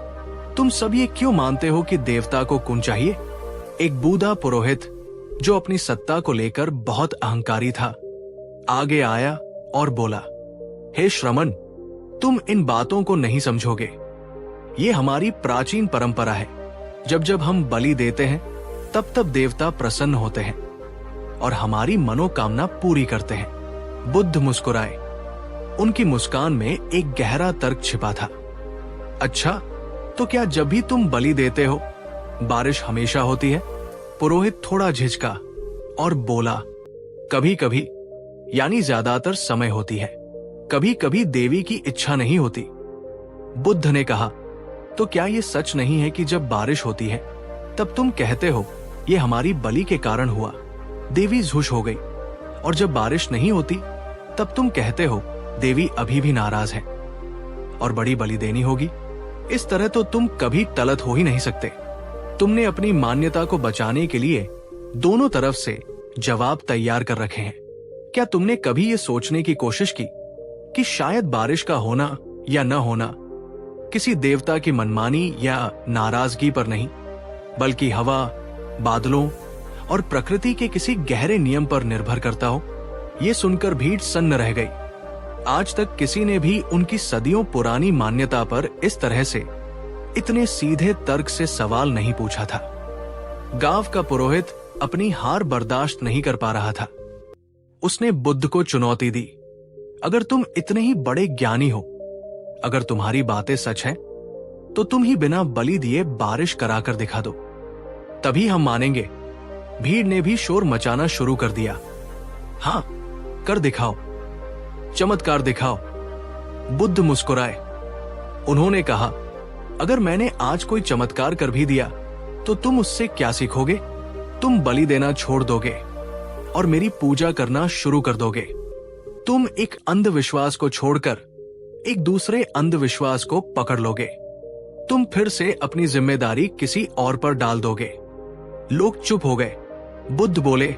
तुम सब ये क्यों मानते हो कि देवता को कुन चाहिए? एक बूढ़ा पुरोहित जो अपनी सत्ता को लेकर बहुत अहंकारी था, आगे आया और बोला, हे श्रमण, तुम इन बातों को नहीं समझोगे। ये हमारी प्राचीन परंपरा है। जब जब हम बलि देते हैं तब तब देवता प्रसन्न होते हैं और हमारी मनोकामना पूरी करते हैं। बुद्ध मुस्कुराए। उनकी मुस्कान में एक गहरा तर्क छिपा था। अच्छा, तो क्या जब भी तुम बलि देते हो बारिश हमेशा होती है? पुरोहित थोड़ा झिझका और बोला, कभी कभी, यानी ज्यादातर समय होती है। कभी कभी देवी की इच्छा नहीं होती। बुद्ध ने कहा, तो क्या ये सच नहीं है कि जब बारिश होती है तब तुम कहते हो ये हमारी बलि के कारण हुआ, देवी खुश हो गई, और जब बारिश नहीं होती तब तुम कहते हो देवी अभी भी नाराज है और बड़ी बलि देनी होगी? इस तरह तो तुम कभी तलत हो ही नहीं सकते। तुमने अपनी मान्यता को बचाने के लिए दोनों तरफ से जवाब तैयार कर रखे हैं। क्या तुमने कभी ये सोचने की कोशिश की कि शायद बारिश का होना या न होना किसी देवता की मनमानी या नाराजगी पर नहीं, बल्कि हवा, बादलों और प्रकृति के किसी गहरे नियम पर निर्भर करता हो? ये सुनकर भीड़ सन्न रह गई। आज तक किसी ने भी उनकी सदियों पुरानी मान्यता पर इस तरह से इतने सीधे तर्क से सवाल नहीं पूछा था। गांव का पुरोहित अपनी हार बर्दाश्त नहीं कर पा रहा था। उसने बुद्ध को चुनौती दी, अगर तुम इतने ही बड़े ज्ञानी हो, अगर तुम्हारी बातें सच हैं, तो तुम ही बिना बलि दिए बारिश कराकर दिखा दो, तभी हम मानेंगे। भीड़ ने भी शोर मचाना शुरू कर दिया। हाँ, कर दिखाओ, चमत्कार दिखाओ। बुद्ध मुस्कुराए। उन्होंने कहा, अगर मैंने आज कोई चमत्कार कर भी दिया तो तुम उससे क्या सीखोगे? तुम बलि देना छोड़ दोगे और मेरी पूजा करना शुरू कर दोगे। तुम एक अंधविश्वास को छोड़कर एक दूसरे अंधविश्वास को पकड़ लोगे। तुम फिर से अपनी जिम्मेदारी किसी और पर डाल दोगे। लोग चुप हो गए। बुद्ध बोले,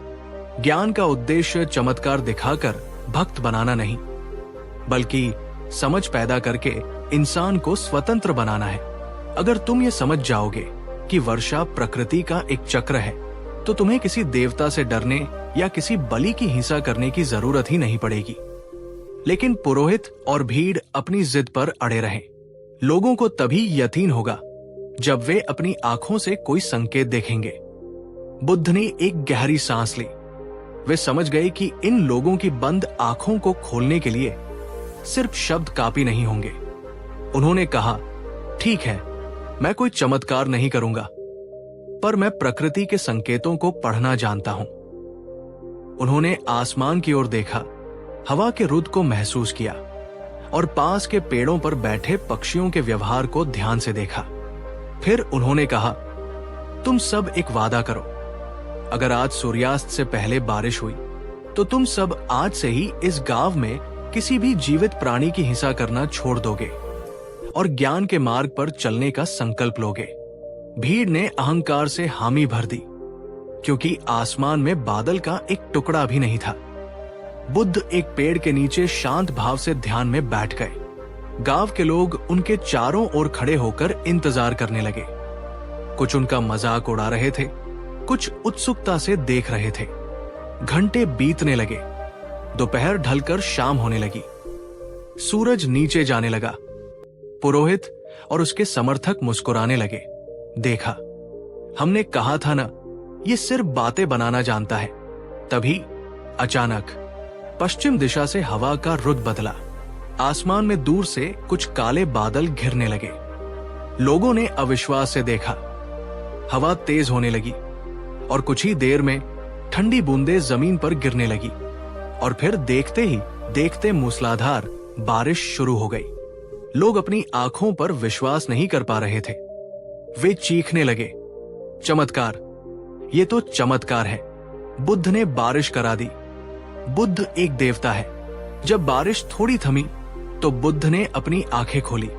ज्ञान का उद्देश्य चमत्कार दिखाकर भक्त बनाना नहीं, बल्कि समझ पैदा करके इंसान को स्वतंत्र बनाना है। अगर तुम ये समझ जाओगे कि वर्षा प्रकृति का एक चक्र है, तो तुम्हें किसी देवता से डरने या किसी बलि की हिंसा करने की जरूरत ही नहीं पड़ेगी। लेकिन पुरोहित और भीड़ अपनी जिद पर अड़े रहे। लोगों को तभी यकीन होगा जब वे अपनी आंखों से कोई संकेत देखेंगे। बुद्ध ने एक गहरी सांस ली। वे समझ गए कि इन लोगों की बंद आंखों को खोलने के लिए सिर्फ शब्द काफी नहीं होंगे। उन्होंने कहा, ठीक है, मैं कोई चमत्कार नहीं करूंगा, पर मैं प्रकृति के संकेतों को पढ़ना जानता हूं। उन्होंने आसमान की ओर देखा, हवा के रुद्र को महसूस किया और पास के पेड़ों पर बैठे पक्षियों के व्यवहार को ध्यान से देखा। फिर उन्होंने कहा, तुम सब एक वादा करो, अगर आज सूर्यास्त से पहले बारिश हुई तो तुम सब आज से ही इस गांव में किसी भी जीवित प्राणी की हिंसा करना छोड़ दोगे और ज्ञान के मार्ग पर चलने का संकल्प लोगे। भीड़ ने अहंकार से हामी भर दी, क्योंकि आसमान में बादल का एक टुकड़ा भी नहीं था। बुद्ध एक पेड़ के नीचे शांत भाव से ध्यान में बैठ गए। गांव के लोग उनके चारों ओर खड़े होकर इंतजार करने लगे। कुछ उनका मजाक उड़ा रहे थे, कुछ उत्सुकता से देख रहे थे। घंटे बीतने लगे। दोपहर ढलकर शाम होने लगी। सूरज नीचे जाने लगा। पुरोहित और उसके समर्थक मुस्कुराने लगे। देखा, हमने कहा था ना, ये सिर्फ बातें बनाना जानता है। तभी अचानक पश्चिम दिशा से हवा का रुख बदला। आसमान में दूर से कुछ काले बादल घिरने लगे। लोगों ने अविश्वास से देखा। हवा तेज होने लगी और कुछ ही देर में ठंडी बूंदें जमीन पर गिरने लगी और फिर देखते ही देखते मूसलाधार बारिश शुरू हो गई। लोग अपनी आंखों पर विश्वास नहीं कर पा रहे थे। वे चीखने लगे, चमत्कार, ये तो चमत्कार है। बुद्ध ने बारिश करा दी। बुद्ध एक देवता है। जब बारिश थोड़ी थमी तो बुद्ध ने अपनी आंखें खोली।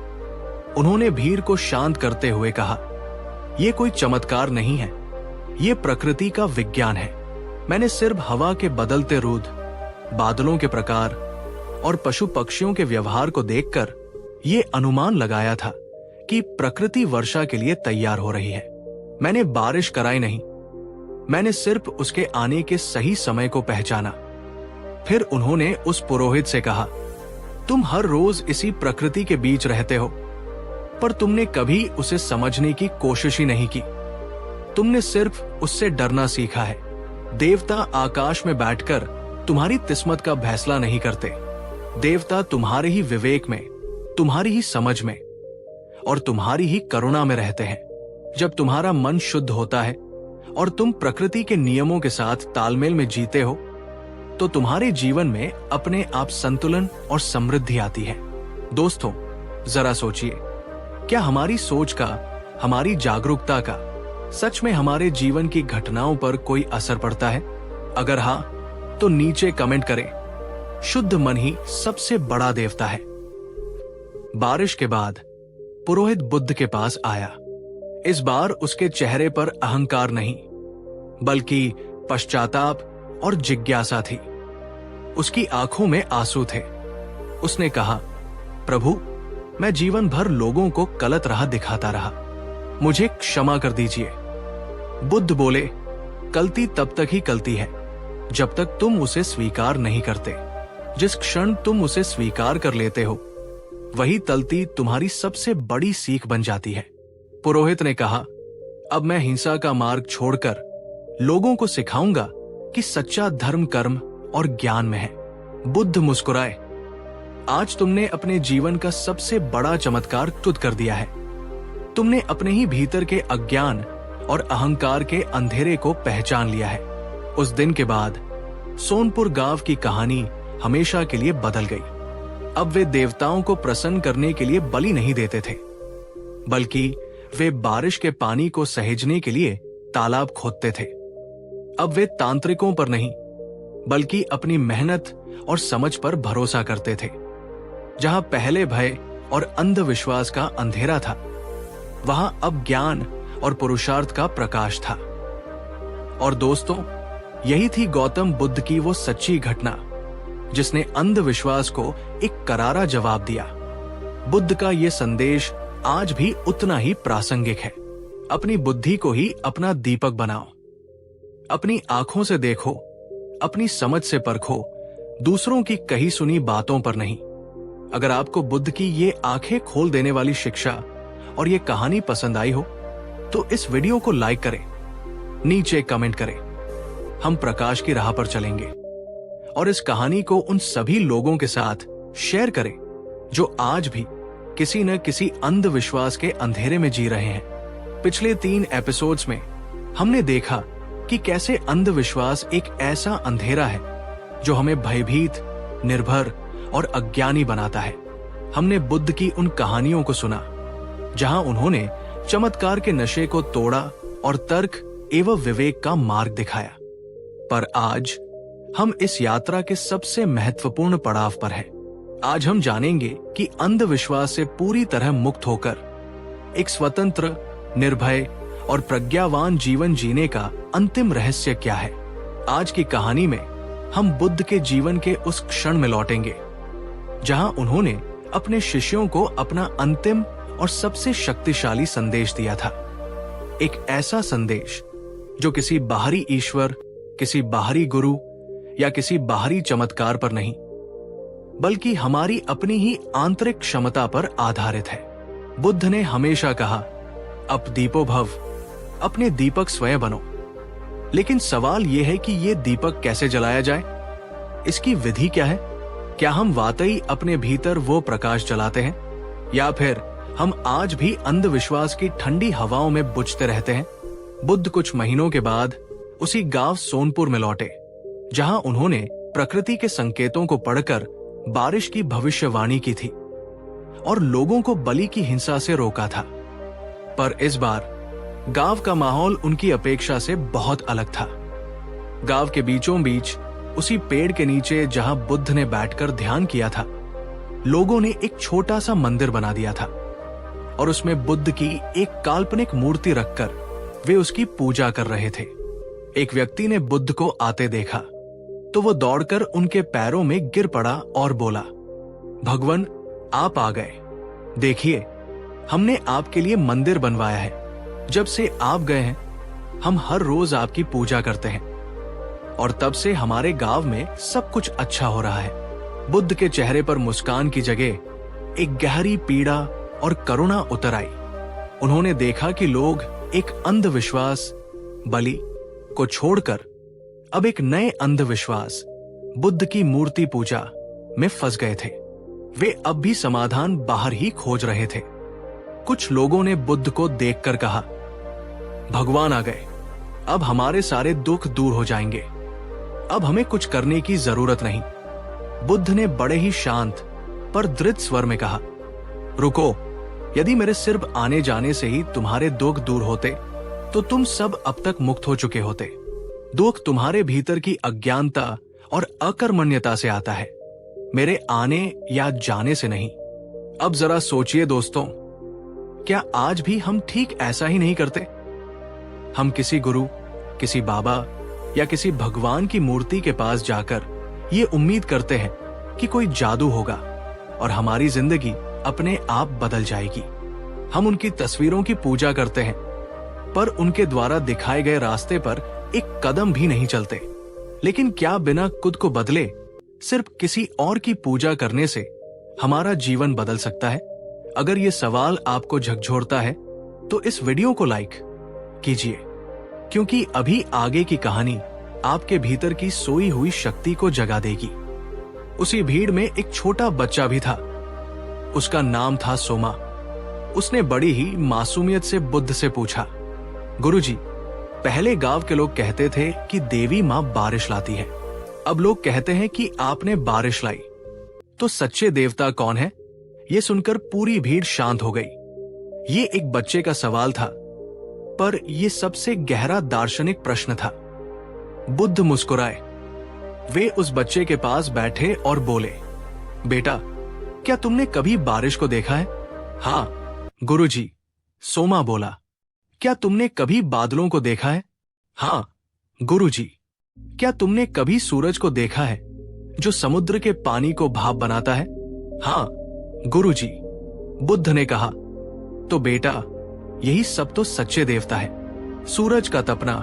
उन्होंने भीड़ को शांत करते हुए कहा, यह कोई चमत्कार नहीं है, ये प्रकृति का विज्ञान है। मैंने सिर्फ हवा के बदलते रुख, बादलों के प्रकार और पशु पक्षियों के व्यवहार को देखकर ये अनुमान लगाया था कि प्रकृति वर्षा के लिए तैयार हो रही है। मैंने बारिश कराई नहीं, मैंने सिर्फ उसके आने के सही समय को पहचाना। फिर उन्होंने उस पुरोहित से कहा, तुम हर रोज इसी प्रकृति के बीच रहते हो, पर तुमने कभी उसे समझने की कोशिश ही नहीं की। तुमने सिर्फ उससे डरना सीखा है। देवता आकाश में बैठकर तुम्हारी किस्मत का फैसला नहीं करते। देवता तुम्हारे ही विवेक में, तुम्हारी ही समझ में और तुम्हारी ही करुणा में रहते हैं। जब तुम्हारा मन शुद्ध होता है और तुम प्रकृति के नियमों के साथ तालमेल में जीते हो, तो तुम्हारे जीवन में अपने आप संतुलन और समृद्धि आती है। दोस्तों, जरा सोचिए, क्या हमारी सोच का, हमारी जागरूकता का सच में हमारे जीवन की घटनाओं पर कोई असर पड़ता है? अगर हाँ, तो नीचे कमेंट करें। शुद्ध मन ही सबसे बड़ा देवता है। बारिश के बाद पुरोहित बुद्ध के पास आया। इस बार उसके चेहरे पर अहंकार नहीं, बल्कि पश्चाताप और जिज्ञासा थी। उसकी आंखों में आंसू थे। उसने कहा, प्रभु, मैं जीवन भर लोगों को गलत राह दिखाता रहा, मुझे क्षमा कर दीजिए। बुद्ध बोले, गलती तब तक ही गलती है जब तक तुम उसे स्वीकार नहीं करते। जिस क्षण तुम उसे स्वीकार कर लेते हो, वही गलती तुम्हारी सबसे बड़ी सीख बन जाती है। पुरोहित ने कहा, अब मैं हिंसा का मार्ग छोड़कर लोगों को सिखाऊंगा कि सच्चा धर्म कर्म और ज्ञान में है। बुद्ध मुस्कुराए, आज तुमने अपने जीवन का सबसे बड़ा चमत्कार तुद कर दिया है। तुमने अपने ही भीतर के अज्ञान और अहंकार के अंधेरे को पहचान लिया है। उस दिन के बाद सोनपुर गांव की कहानी हमेशा के लिए बदल गई। अब वे देवताओं को प्रसन्न करने के लिए बलि नहीं देते थे, बल्कि वे बारिश के पानी को सहेजने के लिए तालाब खोदते थे। अब वे तांत्रिकों पर नहीं, बल्कि अपनी मेहनत और समझ पर भरोसा करते थे। जहां पहले भय और अंधविश्वास का अंधेरा था, वहां अब ज्ञान और पुरुषार्थ का प्रकाश था। और दोस्तों, यही थी गौतम बुद्ध की वो सच्ची घटना जिसने अंधविश्वास को एक करारा जवाब दिया। बुद्ध का ये संदेश आज भी उतना ही प्रासंगिक है। अपनी बुद्धि को ही अपना दीपक बनाओ। अपनी आंखों से देखो, अपनी समझ से परखो, दूसरों की कही सुनी बातों पर नहीं। अगर आपको बुद्ध की ये आंखें खोल देने वाली शिक्षा और ये कहानी पसंद आई हो, तो इस वीडियो को लाइक करें, नीचे कमेंट करें। हम प्रकाश की राह पर चलेंगे और इस कहानी को उन सभी लोगों के साथ शेयर करें जो आज भी किसी न किसी अंधविश्वास के अंधेरे में जी रहे हैं। पिछले 3 एपिसोड्स में हमने देखा कि कैसे अंधविश्वास एक ऐसा अंधेरा है जो हमें भयभीत, निर्भर और अज्ञानी बनाता है। हमने बुद्ध की उन कहानियों को सुना जहां उन्होंने चमत्कार के नशे को तोड़ा और तर्क एवं विवेक का मार्ग दिखाया। पर आज हम इस यात्रा के सबसे महत्वपूर्ण पड़ाव पर हैं। आज हम जानेंगे कि अंधविश्वास से पूरी तरह मुक्त होकर एक स्वतंत्र, निर्भय और प्रज्ञावान जीवन जीने का अंतिम रहस्य क्या है। आज की कहानी में हम बुद्ध के जीवन के उस क्षण में लौटेंगे जहां उन्होंने अपने शिष्यों को अपना अंतिम और सबसे शक्तिशाली संदेश दिया था। एक ऐसा संदेश जो किसी बाहरी ईश्वर, किसी बाहरी गुरु या किसी बाहरी चमत्कार पर नहीं, बल्कि हमारी अपनी ही आंतरिक क्षमता पर आधारित है। बुद्ध ने हमेशा कहा, अप दीपो भव, अपने दीपक स्वयं बनो। लेकिन सवाल यह है कि यह दीपक कैसे जलाया जाए? इसकी विधि क्या है? क्या हम वाकई अपने भीतर वो प्रकाश जलाते हैं, या फिर हम आज भी अंधविश्वास की ठंडी हवाओं में बुझते रहते हैं? बुद्ध कुछ महीनों के बाद उसी गांव सोनपुर में लौटे जहां उन्होंने प्रकृति के संकेतों को पढ़कर बारिश की भविष्यवाणी की थी और लोगों को बलि की हिंसा से रोका था। पर इस बार गांव का माहौल उनकी अपेक्षा से बहुत अलग था। गांव के बीचों बीच उसी पेड़ के नीचे जहां बुद्ध ने बैठकर ध्यान किया था, लोगों ने एक छोटा सा मंदिर बना दिया था और उसमें बुद्ध की एक काल्पनिक मूर्ति रखकर वे उसकी पूजा कर रहे थे। एक व्यक्ति ने बुद्ध को आते देखा तो वो दौड़कर उनके पैरों में गिर पड़ा और बोला, भगवान, आप आ गए। देखिए, हमने आपके लिए मंदिर बनवाया है। जब से आप गए हैं, हम हर रोज आपकी पूजा करते हैं और तब से हमारे गांव में सब कुछ अच्छा हो रहा है। बुद्ध के चेहरे पर मुस्कान की जगह एक गहरी पीड़ा और करुणा उतर आई। उन्होंने देखा कि लोग एक अंधविश्वास बलि को छोड़कर अब एक नए अंधविश्वास बुद्ध की मूर्ति पूजा में फंस गए थे। वे अब भी समाधान बाहर ही खोज रहे थे। कुछ लोगों ने बुद्ध को देखकर कहा, भगवान आ गए, अब हमारे सारे दुख दूर हो जाएंगे, अब हमें कुछ करने की जरूरत नहीं। बुद्ध ने बड़े ही शांत पर दृढ़ स्वर में कहा, रुको, यदि मेरे सिर्फ आने जाने से ही तुम्हारे दुख दूर होते तो तुम सब अब तक मुक्त हो चुके होते। दुख तुम्हारे भीतर की अज्ञानता और अकर्मण्यता से आता है, मेरे आने या जाने से नहीं। अब जरा सोचिए दोस्तों, क्या आज भी हम ठीक ऐसा ही नहीं करते? हम किसी गुरु, किसी बाबा या किसी भगवान की मूर्ति के पास जाकर ये उम्मीद करते हैं कि कोई जादू होगा और हमारी जिंदगी अपने आप बदल जाएगी। हम उनकी तस्वीरों की पूजा करते हैं, पर उनके द्वारा दिखाए गए रास्ते पर एक कदम भी नहीं चलते। लेकिन क्या बिना खुद को बदले सिर्फ किसी और की पूजा करने से हमारा जीवन बदल सकता है? अगर ये सवाल आपको झकझोरता है तो इस वीडियो को लाइक कीजिए, क्योंकि अभी आगे की कहानी आपके भीतर की सोई हुई शक्ति को जगा देगी। उसी भीड़ में एक छोटा बच्चा भी था। उसका नाम था सोमा। उसने बड़ी ही मासूमियत से बुद्ध से पूछा, गुरुजी, पहले गांव के लोग कहते थे कि देवी माँ बारिश लाती है, अब लोग कहते हैं कि आपने बारिश लाई, तो सच्चे देवता कौन है? ये सुनकर पूरी भीड़ शांत हो गई। ये एक बच्चे का सवाल था, पर यह सबसे गहरा दार्शनिक प्रश्न था। बुद्ध मुस्कुराए। वे उस बच्चे के पास बैठे और बोले, बेटा, क्या तुमने कभी बारिश को देखा है? हाँ गुरुजी, सोमा बोला। क्या तुमने कभी बादलों को देखा है? हाँ गुरुजी। क्या तुमने कभी सूरज को देखा है जो समुद्र के पानी को भाप बनाता है? हाँ गुरुजी। बुद्ध ने कहा, तो बेटा, यही सब तो सच्चे देवता है। सूरज का तपना,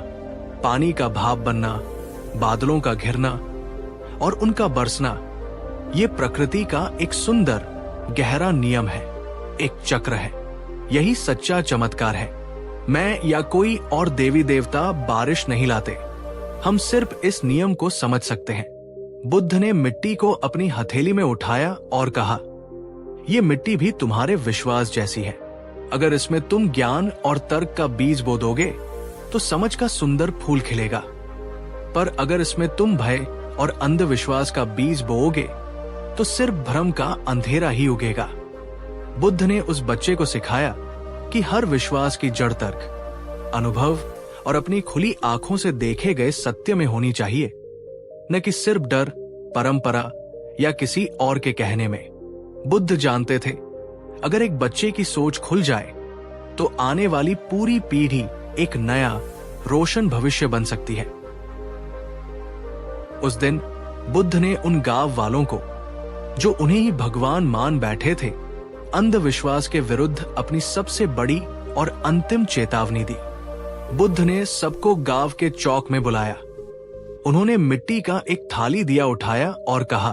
पानी का भाप बनना, बादलों का घिरना और उनका बरसना, ये प्रकृति का एक सुंदर गहरा नियम है, एक चक्र है। यही सच्चा चमत्कार है। मैं या कोई और देवी देवता बारिश नहीं लाते, हम सिर्फ इस नियम को समझ सकते हैं। बुद्ध ने मिट्टी को अपनी हथेली में उठाया और कहा, ये मिट्टी भी तुम्हारे विश्वास जैसी है। अगर इसमें तुम ज्ञान और तर्क का बीज बो दोगे तो समझ का सुंदर फूल खिलेगा, पर अगर इसमें तुम भय और अंधविश्वास का बीज बोओगे तो सिर्फ भ्रम का अंधेरा ही उगेगा। बुद्ध ने उस बच्चे को सिखाया कि हर विश्वास की जड़ तर्क, अनुभव और अपनी खुली आंखों से देखे गए सत्य में होनी चाहिए, न कि सिर्फ डर, परंपरा या किसी और के कहने में। बुद्ध जानते थे, अगर एक बच्चे की सोच खुल जाए तो आने वाली पूरी पीढ़ी एक नया रोशन भविष्य बन सकती है। उस दिन बुद्ध ने उन गांव वालों को, जो उन्हें ही भगवान मान बैठे थे, अंधविश्वास के विरुद्ध अपनी सबसे बड़ी और अंतिम चेतावनी दी। बुद्ध ने सबको गांव के चौक में बुलाया। उन्होंने मिट्टी का एक थाली दिया उठाया और कहा,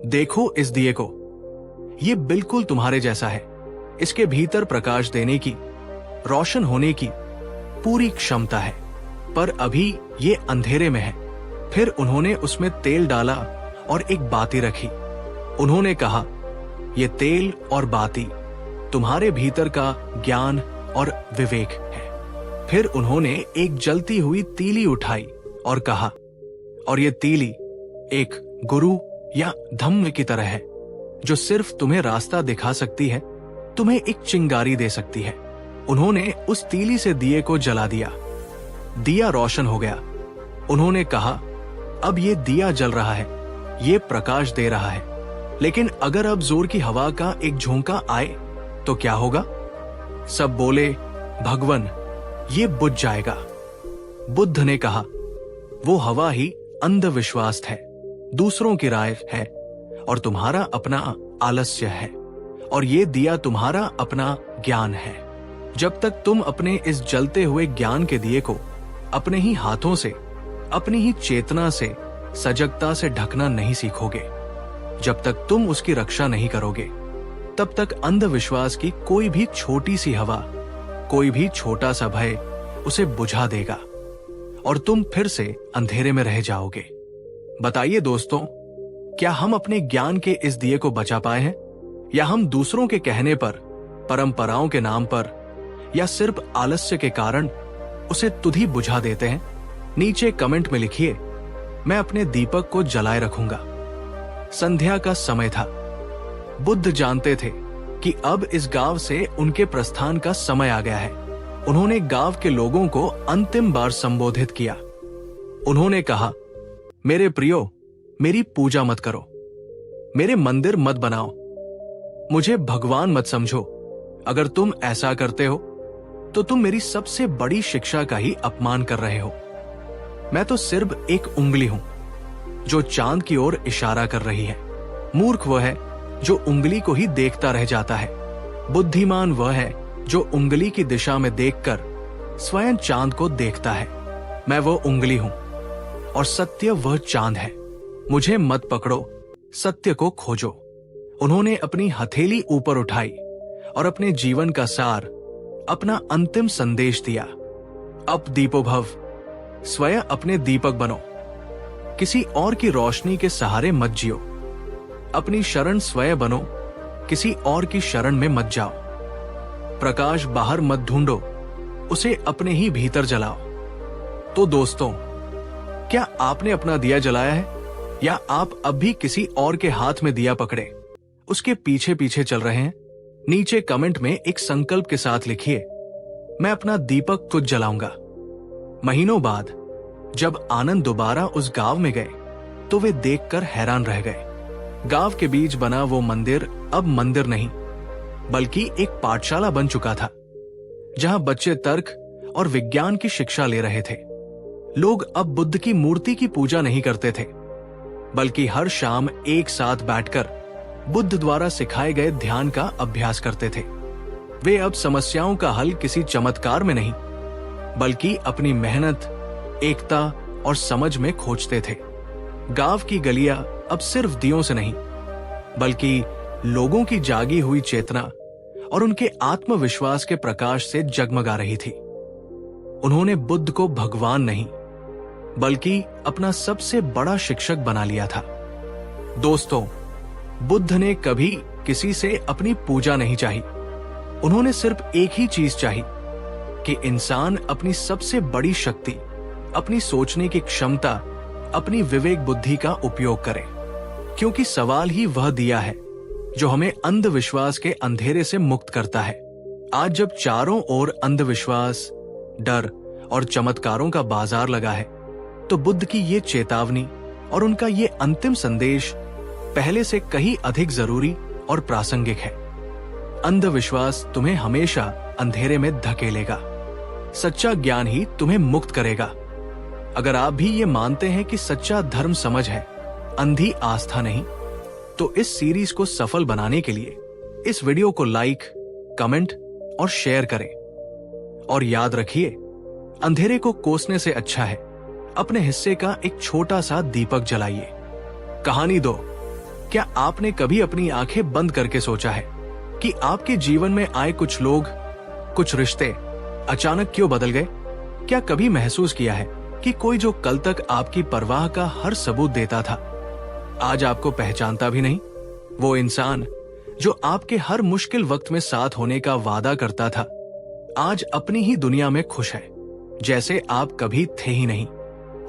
देखो इस दिए को, ये बिल्कुल तुम्हारे जैसा है। इसके भीतर प्रकाश देने की, रोशन होने की पूरी क्षमता है, पर अभी ये अंधेरे में है। फिर उन्होंने उसमें तेल डाला और एक बाती रखी। उन्होंने कहा, ये तेल और बाती तुम्हारे भीतर का ज्ञान और विवेक है। फिर उन्होंने एक जलती हुई तीली उठाई और कहा, और ये तीली एक गुरु या धम्म की तरह है, जो सिर्फ तुम्हें रास्ता दिखा सकती है, तुम्हें एक चिंगारी दे सकती है। उन्होंने उस तीली से दिए को जला दिया। दिया रोशन हो गया। उन्होंने कहा, अब ये दिया जल रहा है, ये प्रकाश दे रहा है, लेकिन अगर अब जोर की हवा का एक झोंका आए तो क्या होगा? सब बोले, भगवन, ये बुझ जाएगा। बुद्ध ने कहा, वो हवा ही अंधविश्वास है, दूसरों की राय है और तुम्हारा अपना आलस्य है, और ये दिया तुम्हारा अपना ज्ञान है। जब तक तुम अपने इस जलते हुए ज्ञान के दिए को अपने ही हाथों से, अपनी ही चेतना से, सजगता से ढकना नहीं सीखोगे, जब तक तुम उसकी रक्षा नहीं करोगे, तब तक अंधविश्वास की कोई भी छोटी सी हवा, कोई भी छोटा सा भय उसे बुझा देगा और तुम फिर से अंधेरे में रह जाओगे। बताइए दोस्तों, क्या हम अपने ज्ञान के इस दिए को बचा पाए हैं, या हम दूसरों के कहने पर, परंपराओं के नाम पर, या सिर्फ आलस्य के कारण उसे तुध ही बुझा देते हैं? नीचे कमेंट में लिखिए, मैं अपने दीपक को जलाए रखूंगा। संध्या का समय था। बुद्ध जानते थे कि अब इस गांव से उनके प्रस्थान का समय आ गया है। उन्होंने गांव के लोगों को अंतिम बार संबोधित किया। उन्होंने कहा, मेरे प्रियो, मेरी पूजा मत करो, मेरे मंदिर मत बनाओ, मुझे भगवान मत समझो। अगर तुम ऐसा करते हो तो तुम मेरी सबसे बड़ी शिक्षा का ही अपमान कर रहे हो। मैं तो सिर्फ एक उंगली हूं जो चांद की ओर इशारा कर रही है। मूर्ख वह है जो उंगली को ही देखता रह जाता है। बुद्धिमान वह है जो उंगली की दिशा में देखकर स्वयं चांद को देखता है। मैं वो उंगली हूं और सत्य वह चांद है। मुझे मत पकड़ो, सत्य को खोजो। उन्होंने अपनी हथेली ऊपर उठाई और अपने जीवन का सार, अपना अंतिम संदेश दिया। अब दीपो भव, स्वयं अपने दीपक बनो। किसी और की रोशनी के सहारे मत जियो। अपनी शरण स्वयं बनो, किसी और की शरण में मत जाओ। प्रकाश बाहर मत ढूंढो, उसे अपने ही भीतर जलाओ। तो दोस्तों, क्या आपने अपना दिया जलाया है, या आप अब भी किसी और के हाथ में दिया पकड़े उसके पीछे पीछे चल रहे हैं? नीचे कमेंट में एक संकल्प के साथ लिखिए, मैं अपना दीपक खुद जलाऊंगा। महीनों बाद जब आनंद दोबारा उस गांव में गए तो वे देखकर हैरान रह गए। गांव के बीच बना वो मंदिर अब मंदिर नहीं, बल्कि एक पाठशाला बन चुका था, जहां बच्चे तर्क और विज्ञान की शिक्षा ले रहे थे। लोग अब बुद्ध की मूर्ति की पूजा नहीं करते थे, बल्कि हर शाम एक साथ बैठकर बुद्ध द्वारा सिखाए गए ध्यान का अभ्यास करते थे। वे अब समस्याओं का हल किसी चमत्कार में नहीं, बल्कि अपनी मेहनत, एकता और समझ में खोजते थे। गांव की गलियां अब सिर्फ दियों से नहीं, बल्कि लोगों की जागी हुई चेतना और उनके आत्मविश्वास के प्रकाश से जगमगा रही थी। उन्होंने बुद्ध को भगवान नहीं, बल्कि अपना सबसे बड़ा शिक्षक बना लिया था। दोस्तों, बुद्ध ने कभी किसी से अपनी पूजा नहीं चाही। उन्होंने सिर्फ एक ही चीज चाही कि इंसान अपनी सबसे बड़ी शक्ति, अपनी सोचने की क्षमता, अपनी विवेक बुद्धि का उपयोग करे, क्योंकि सवाल ही वह दिया है जो हमें अंधविश्वास के अंधेरे से मुक्त करता है। आज जब चारों ओर अंधविश्वास, डर और चमत्कारों का बाजार लगा है, तो बुद्ध की ये चेतावनी और उनका ये अंतिम संदेश पहले से कहीं अधिक जरूरी और प्रासंगिक है। अंधविश्वास तुम्हें हमेशा अंधेरे में धकेलेगा, सच्चा ज्ञान ही तुम्हें मुक्त करेगा। अगर आप भी ये मानते हैं कि सच्चा धर्म समझ है, अंधी आस्था नहीं, तो इस सीरीज को सफल बनाने के लिए इस वीडियो को लाइक, कमेंट और शेयर करें। और याद रखिए, अंधेरे को कोसने से अच्छा है अपने हिस्से का एक छोटा सा दीपक जलाइए। कहानी 2। क्या आपने कभी अपनी आंखें बंद करके सोचा है कि आपके जीवन में आए कुछ लोग, कुछ रिश्ते अचानक क्यों बदल गए? क्या कभी महसूस किया है कि कोई जो कल तक आपकी परवाह का हर सबूत देता था, आज आपको पहचानता भी नहीं? वो इंसान जो आपके हर मुश्किल वक्त में साथ होने का वादा करता था, आज अपनी ही दुनिया में खुश है, जैसे आप कभी थे ही नहीं।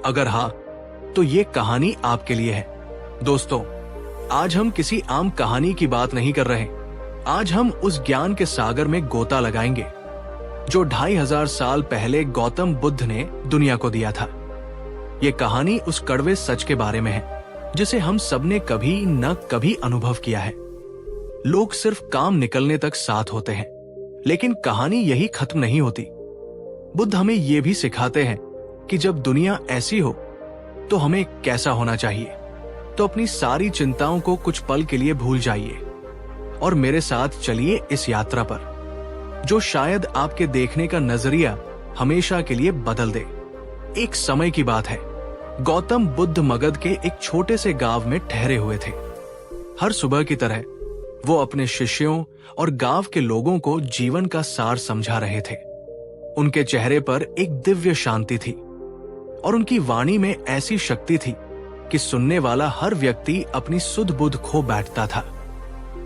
अगर हाँ, तो ये कहानी आपके लिए है। दोस्तों, आज हम किसी आम कहानी की बात नहीं कर रहे। आज हम उस ज्ञान के सागर में गोता लगाएंगे जो 2500 साल पहले गौतम बुद्ध ने दुनिया को दिया था। ये कहानी उस कड़वे सच के बारे में है जिसे हम सबने कभी न कभी अनुभव किया है। लोग सिर्फ काम निकलने तक साथ होते हैं, लेकिन कहानी यही खत्म नहीं होती। बुद्ध हमें ये भी सिखाते हैं कि जब दुनिया ऐसी हो तो हमें कैसा होना चाहिए। तो अपनी सारी चिंताओं को कुछ पल के लिए भूल जाइए और मेरे साथ चलिए इस यात्रा पर, जो शायद आपके देखने का नजरिया हमेशा के लिए बदल दे। एक समय की बात है, गौतम बुद्ध मगध के एक छोटे से गांव में ठहरे हुए थे। हर सुबह की तरह वो अपने शिष्यों और गांव के लोगों को जीवन का सार समझा रहे थे। उनके चेहरे पर एक दिव्य शांति थी और उनकी वाणी में ऐसी शक्ति थी कि सुनने वाला हर व्यक्ति अपनी सुध बुध खो बैठता था।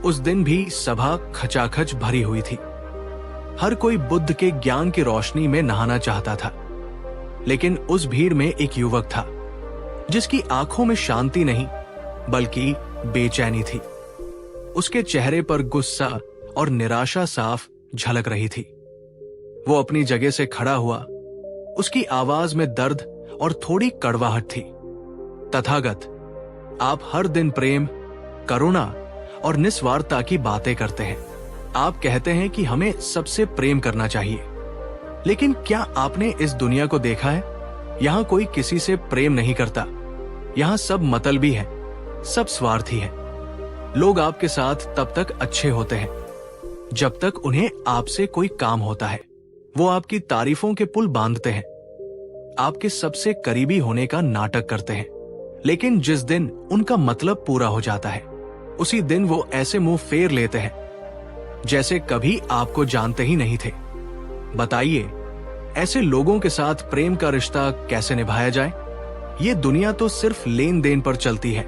उस दिन भी सभा खचाखच भरी हुई थी। हर कोई बुद्ध के ज्ञान की रोशनी में नहाना चाहता था, लेकिन उस भीड़ में एक युवक था जिसकी आंखों में शांति नहीं बल्कि बेचैनी थी। उसके चेहरे पर गुस्सा और निराशा साफ झलक रही थी। वो अपनी जगह से खड़ा हुआ। उसकी आवाज में दर्द और थोड़ी कड़वाहट थी। तथागत, आप हर दिन प्रेम, करुणा और निस्वार्थता की बातें करते हैं। आप कहते हैं कि हमें सबसे प्रेम करना चाहिए, लेकिन क्या आपने इस दुनिया को देखा है? यहाँ कोई किसी से प्रेम नहीं करता। यहाँ सब मतलबी है, सब स्वार्थी है। लोग आपके साथ तब तक अच्छे होते हैं जब तक उन्हें आपसे कोई काम होता है। वो आपकी तारीफों के पुल बांधते हैं, आपके सबसे करीबी होने का नाटक करते हैं, लेकिन जिस दिन उनका मतलब पूरा हो जाता है उसी दिन वो ऐसे मुंह फेर लेते हैं जैसे कभी आपको जानते ही नहीं थे। बताइए, ऐसे लोगों के साथ प्रेम का रिश्ता कैसे निभाया जाए? ये दुनिया तो सिर्फ लेन देन पर चलती है।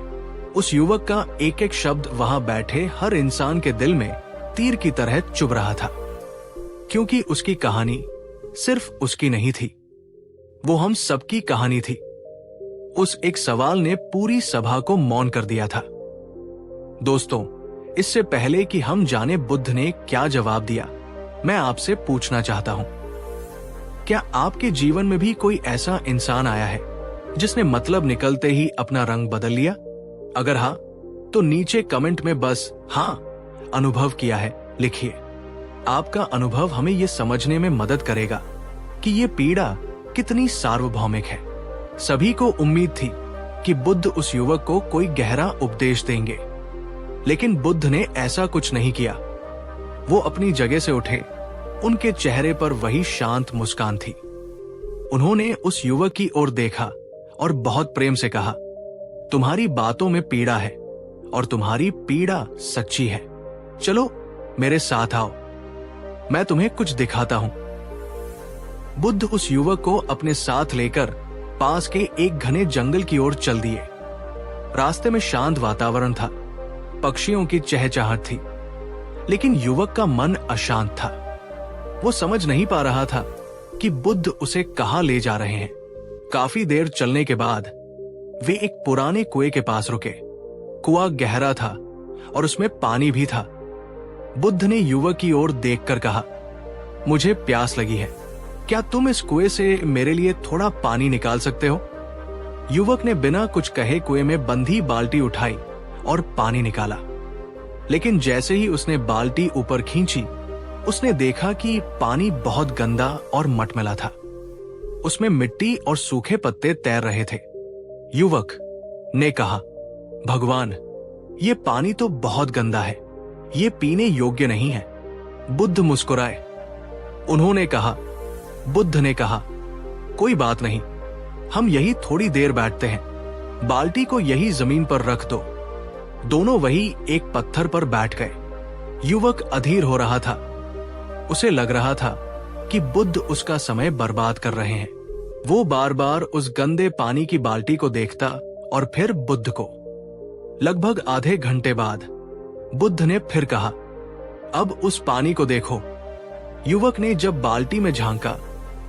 उस युवक का एक एक शब्द वहां बैठे हर इंसान के दिल में तीर की तरह चुभ रहा था, क्योंकि उसकी कहानी सिर्फ उसकी नहीं थी, वो हम सबकी कहानी थी। उस एक सवाल ने पूरी सभा को मौन कर दिया था। दोस्तों, इससे पहले कि हम जाने बुद्ध ने क्या जवाब दिया, मैं आपसे पूछना चाहता हूं, क्या आपके जीवन में भी कोई ऐसा इंसान आया है जिसने मतलब निकलते ही अपना रंग बदल लिया? अगर हाँ, तो नीचे कमेंट में बस हाँ अनुभव किया है लिखिए। आपका अनुभव हमें यह समझने में मदद करेगा कि ये पीड़ा कितनी सार्वभौमिक है। सभी को उम्मीद थी कि बुद्ध उस युवक को कोई गहरा उपदेश देंगे, लेकिन बुद्ध ने ऐसा कुछ नहीं किया। वो अपनी जगह से उठे। उनके चेहरे पर वही शांत मुस्कान थी। उन्होंने उस युवक की ओर देखा और बहुत प्रेम से कहा, तुम्हारी बातों में पीड़ा है और तुम्हारी पीड़ा सच्ची है। चलो मेरे साथ आओ, मैं तुम्हें कुछ दिखाता हूं। बुद्ध उस युवक को अपने साथ लेकर पास के एक घने जंगल की ओर चल दिए। रास्ते में शांत वातावरण था, पक्षियों की चहचहाहट थी, लेकिन युवक का मन अशांत था। वो समझ नहीं पा रहा था कि बुद्ध उसे कहां ले जा रहे हैं। काफी देर चलने के बाद वे एक पुराने कुएं के पास रुके। कुआं गहरा था और उसमें पानी भी था। बुद्ध ने युवक की ओर देखकर कहा, मुझे प्यास लगी है, क्या तुम इस कुएं से मेरे लिए थोड़ा पानी निकाल सकते हो? युवक ने बिना कुछ कहे कुएं में बंधी बाल्टी उठाई और पानी निकाला, लेकिन जैसे ही उसने बाल्टी ऊपर खींची, उसने देखा कि पानी बहुत गंदा और मटमैला था। उसमें मिट्टी और सूखे पत्ते तैर रहे थे। युवक ने कहा, भगवान, ये पानी तो बहुत गंदा है, ये पीने योग्य नहीं है। बुद्ध मुस्कुराए। बुद्ध ने कहा, कोई बात नहीं, हम यही थोड़ी देर बैठते हैं, बाल्टी को यही जमीन पर रख दो। दोनों वही एक पत्थर पर बैठ गए। युवक अधीर हो रहा था। उसे लग रहा था कि बुद्ध उसका समय बर्बाद कर रहे हैं। वो बार बार उस गंदे पानी की बाल्टी को देखता और फिर बुद्ध को। लगभग आधे घंटे बाद बुद्ध ने फिर कहा, अब उस पानी को देखो। युवक ने जब बाल्टी में झांका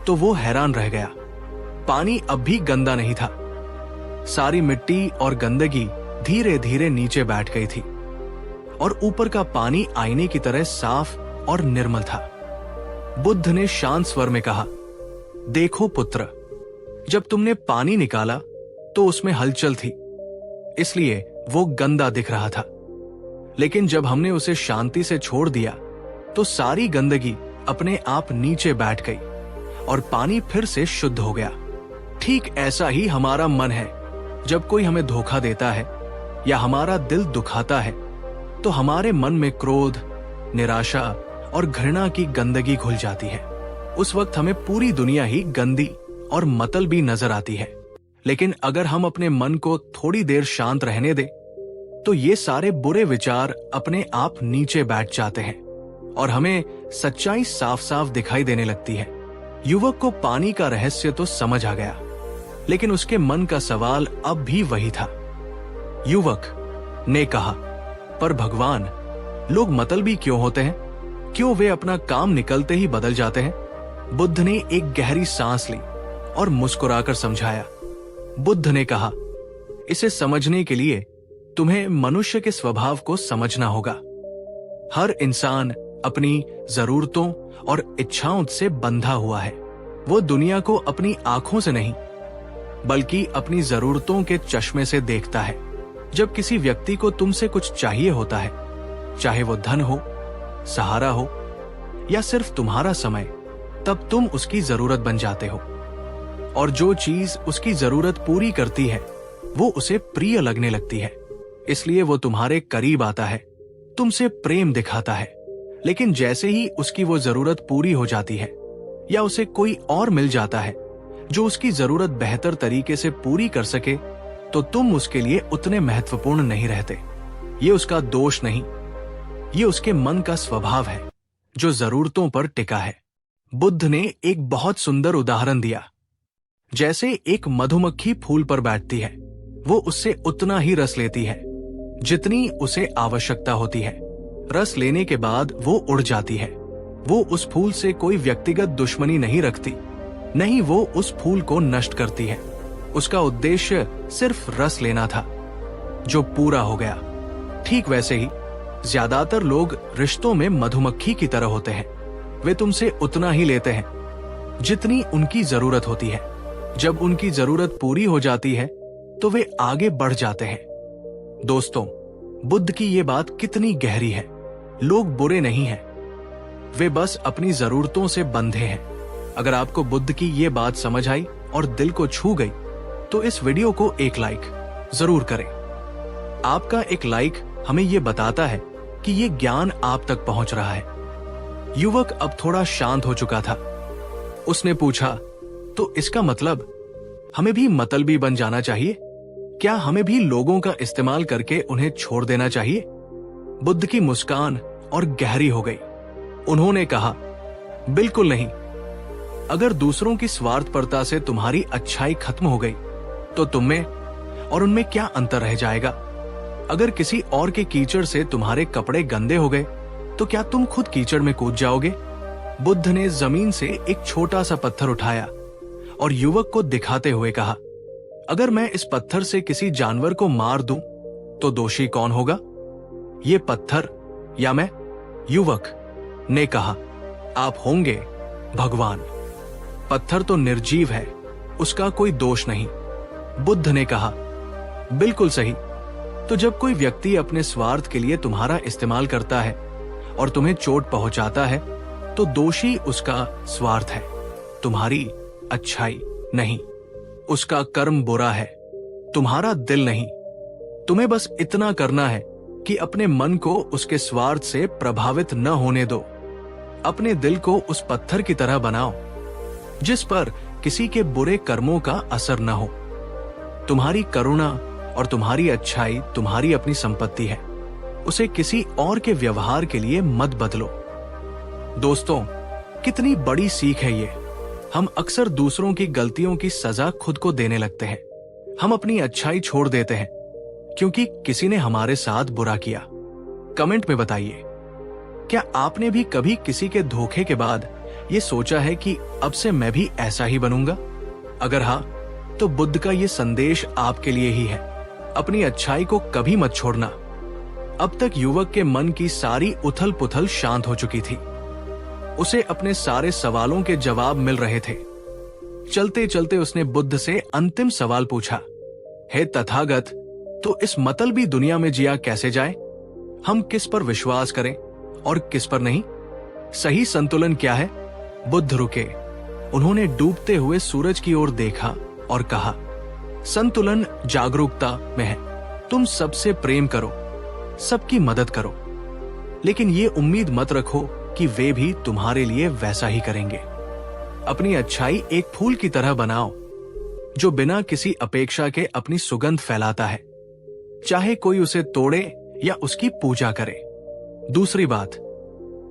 तो वो हैरान रह गया। पानी अब भी गंदा नहीं था। सारी मिट्टी और गंदगी धीरे धीरे नीचे बैठ गई थी और ऊपर का पानी आईने की तरह साफ और निर्मल था। बुद्ध ने शांत स्वर में कहा, देखो पुत्र, जब तुमने पानी निकाला तो उसमें हलचल थी, इसलिए वो गंदा दिख रहा था। लेकिन जब हमने उसे शांति से छोड़ दिया तो सारी गंदगी अपने आप नीचे बैठ गई और पानी फिर से शुद्ध हो गया। ठीक ऐसा ही हमारा मन है। जब कोई हमें धोखा देता है या हमारा दिल दुखाता है तो हमारे मन में क्रोध, निराशा और घृणा की गंदगी घुल जाती है। उस वक्त हमें पूरी दुनिया ही गंदी और मतलबी नजर आती है। लेकिन अगर हम अपने मन को थोड़ी देर शांत रहने दें तो ये सारे बुरे विचार अपने आप नीचे बैठ जाते हैं और हमें सच्चाई साफ साफ दिखाई देने लगती है। युवक को पानी का रहस्य तो समझ आ गया, लेकिन उसके मन का सवाल अब भी वही था। युवक ने कहा, पर भगवान, लोग मतलबी क्यों होते हैं? क्यों वे अपना काम निकलते ही बदल जाते हैं? बुद्ध ने एक गहरी सांस ली और मुस्कुराकर समझाया। बुद्ध ने कहा, इसे समझने के लिए तुम्हें मनुष्य के स्वभाव को समझना होगा। हर इंसान अपनी जरूरतों और इच्छाओं से बंधा हुआ है। वो दुनिया को अपनी आंखों से नहीं बल्कि अपनी जरूरतों के चश्मे से देखता है। जब किसी व्यक्ति को तुमसे कुछ चाहिए होता है, चाहे वो धन हो, सहारा हो या सिर्फ तुम्हारा समय, तब तुम उसकी जरूरत बन जाते हो। और जो चीज उसकी जरूरत पूरी करती है वो उसे प्रिय लगने लगती है, इसलिए वो तुम्हारे करीब आता है, तुमसे प्रेम दिखाता है। लेकिन जैसे ही उसकी वो जरूरत पूरी हो जाती है या उसे कोई और मिल जाता है जो उसकी जरूरत बेहतर तरीके से पूरी कर सके, तो तुम उसके लिए उतने महत्वपूर्ण नहीं रहते। ये उसका दोष नहीं, ये उसके मन का स्वभाव है जो जरूरतों पर टिका है। बुद्ध ने एक बहुत सुंदर उदाहरण दिया। जैसे एक मधुमक्खी फूल पर बैठती है, वो उससे उतना ही रस लेती है जितनी उसे आवश्यकता होती है। रस लेने के बाद वो उड़ जाती है। वो उस फूल से कोई व्यक्तिगत दुश्मनी नहीं रखती, नहीं वो उस फूल को नष्ट करती है। उसका उद्देश्य सिर्फ रस लेना था जो पूरा हो गया। ठीक वैसे ही ज्यादातर लोग रिश्तों में मधुमक्खी की तरह होते हैं। वे तुमसे उतना ही लेते हैं जितनी उनकी जरूरत होती है। जब उनकी जरूरत पूरी हो जाती है तो वे आगे बढ़ जाते हैं। दोस्तों, बुद्ध की ये बात कितनी गहरी है। लोग बुरे नहीं हैं, वे बस अपनी जरूरतों से बंधे हैं। अगर आपको बुद्ध की ये बात समझ आई और दिल को छू गई तो इस वीडियो को एक लाइक जरूर करें। आपका एक लाइक हमें ये बताता है कि ये ज्ञान आप तक पहुंच रहा है। युवक अब थोड़ा शांत हो चुका था। उसने पूछा, तो इसका मतलब हमें भी मतलबी बन जाना चाहिए? क्या हमें भी लोगों का इस्तेमाल करके उन्हें छोड़ देना चाहिए? बुद्ध की मुस्कान और गहरी हो गई। उन्होंने कहा, बिल्कुल नहीं। अगर दूसरों की स्वार्थपरता से तुम्हारी अच्छाई खत्म हो गई तो तुम में और उनमें क्या अंतर रह जाएगा? अगर किसी और के कीचड़ से तुम्हारे कपड़े गंदे हो गए तो क्या तुम खुद कीचड़ में कूद जाओगे? बुद्ध ने जमीन से एक छोटा सा पत्थर उठाया और युवक को दिखाते हुए कहा, अगर मैं इस पत्थर से किसी जानवर को मार दूं तो दोषी कौन होगा? ये पत्थर या मैं? युवक ने कहा, आप होंगे भगवान। पत्थर तो निर्जीव है, उसका कोई दोष नहीं। बुद्ध ने कहा, बिल्कुल सही। तो जब कोई व्यक्ति अपने स्वार्थ के लिए तुम्हारा इस्तेमाल करता है और तुम्हें चोट पहुंचाता है तो दोषी उसका स्वार्थ है, तुम्हारी अच्छाई नहीं। उसका कर्म बुरा है, तुम्हारा दिल नहीं। तुम्हें बस इतना करना है कि अपने मन को उसके स्वार्थ से प्रभावित न होने दो। अपने दिल को उस पत्थर की तरह बनाओ जिस पर किसी के बुरे कर्मों का असर न हो। तुम्हारी करुणा और तुम्हारी अच्छाई तुम्हारी अपनी संपत्ति है, उसे किसी और के व्यवहार के लिए मत बदलो। दोस्तों, कितनी बड़ी सीख है ये। हम अक्सर दूसरों की गलतियों की सजा खुद को देने लगते हैं। हम अपनी अच्छाई छोड़ देते हैं क्योंकि किसी ने हमारे साथ बुरा किया। कमेंट में बताइए, क्या आपने भी कभी किसी के धोखे के बाद ये सोचा है कि अब से मैं भी ऐसा ही बनूंगा? अगर हाँ, तो बुद्ध का ये संदेश आपके लिए ही है। अपनी अच्छाई को कभी मत छोड़ना। अब तक युवक के मन की सारी उथल पुथल शांत हो चुकी थी। उसे अपने सारे सवालों के जवाब मिल रहे थे। चलते चलते उसने बुद्ध से अंतिम सवाल पूछा, हे तथागत, तो इस मतलबी दुनिया में जिया कैसे जाए? हम किस पर विश्वास करें और किस पर नहीं? सही संतुलन क्या है? बुद्ध रुके। उन्होंने डूबते हुए सूरज की ओर देखा और कहा, संतुलन जागरूकता में है। तुम सबसे प्रेम करो, सबकी मदद करो, लेकिन ये उम्मीद मत रखो कि वे भी तुम्हारे लिए वैसा ही करेंगे। अपनी अच्छाई एक फूल की तरह बनाओ जो बिना किसी अपेक्षा के अपनी सुगंध फैलाता है, चाहे कोई उसे तोड़े या उसकी पूजा करे। दूसरी बात,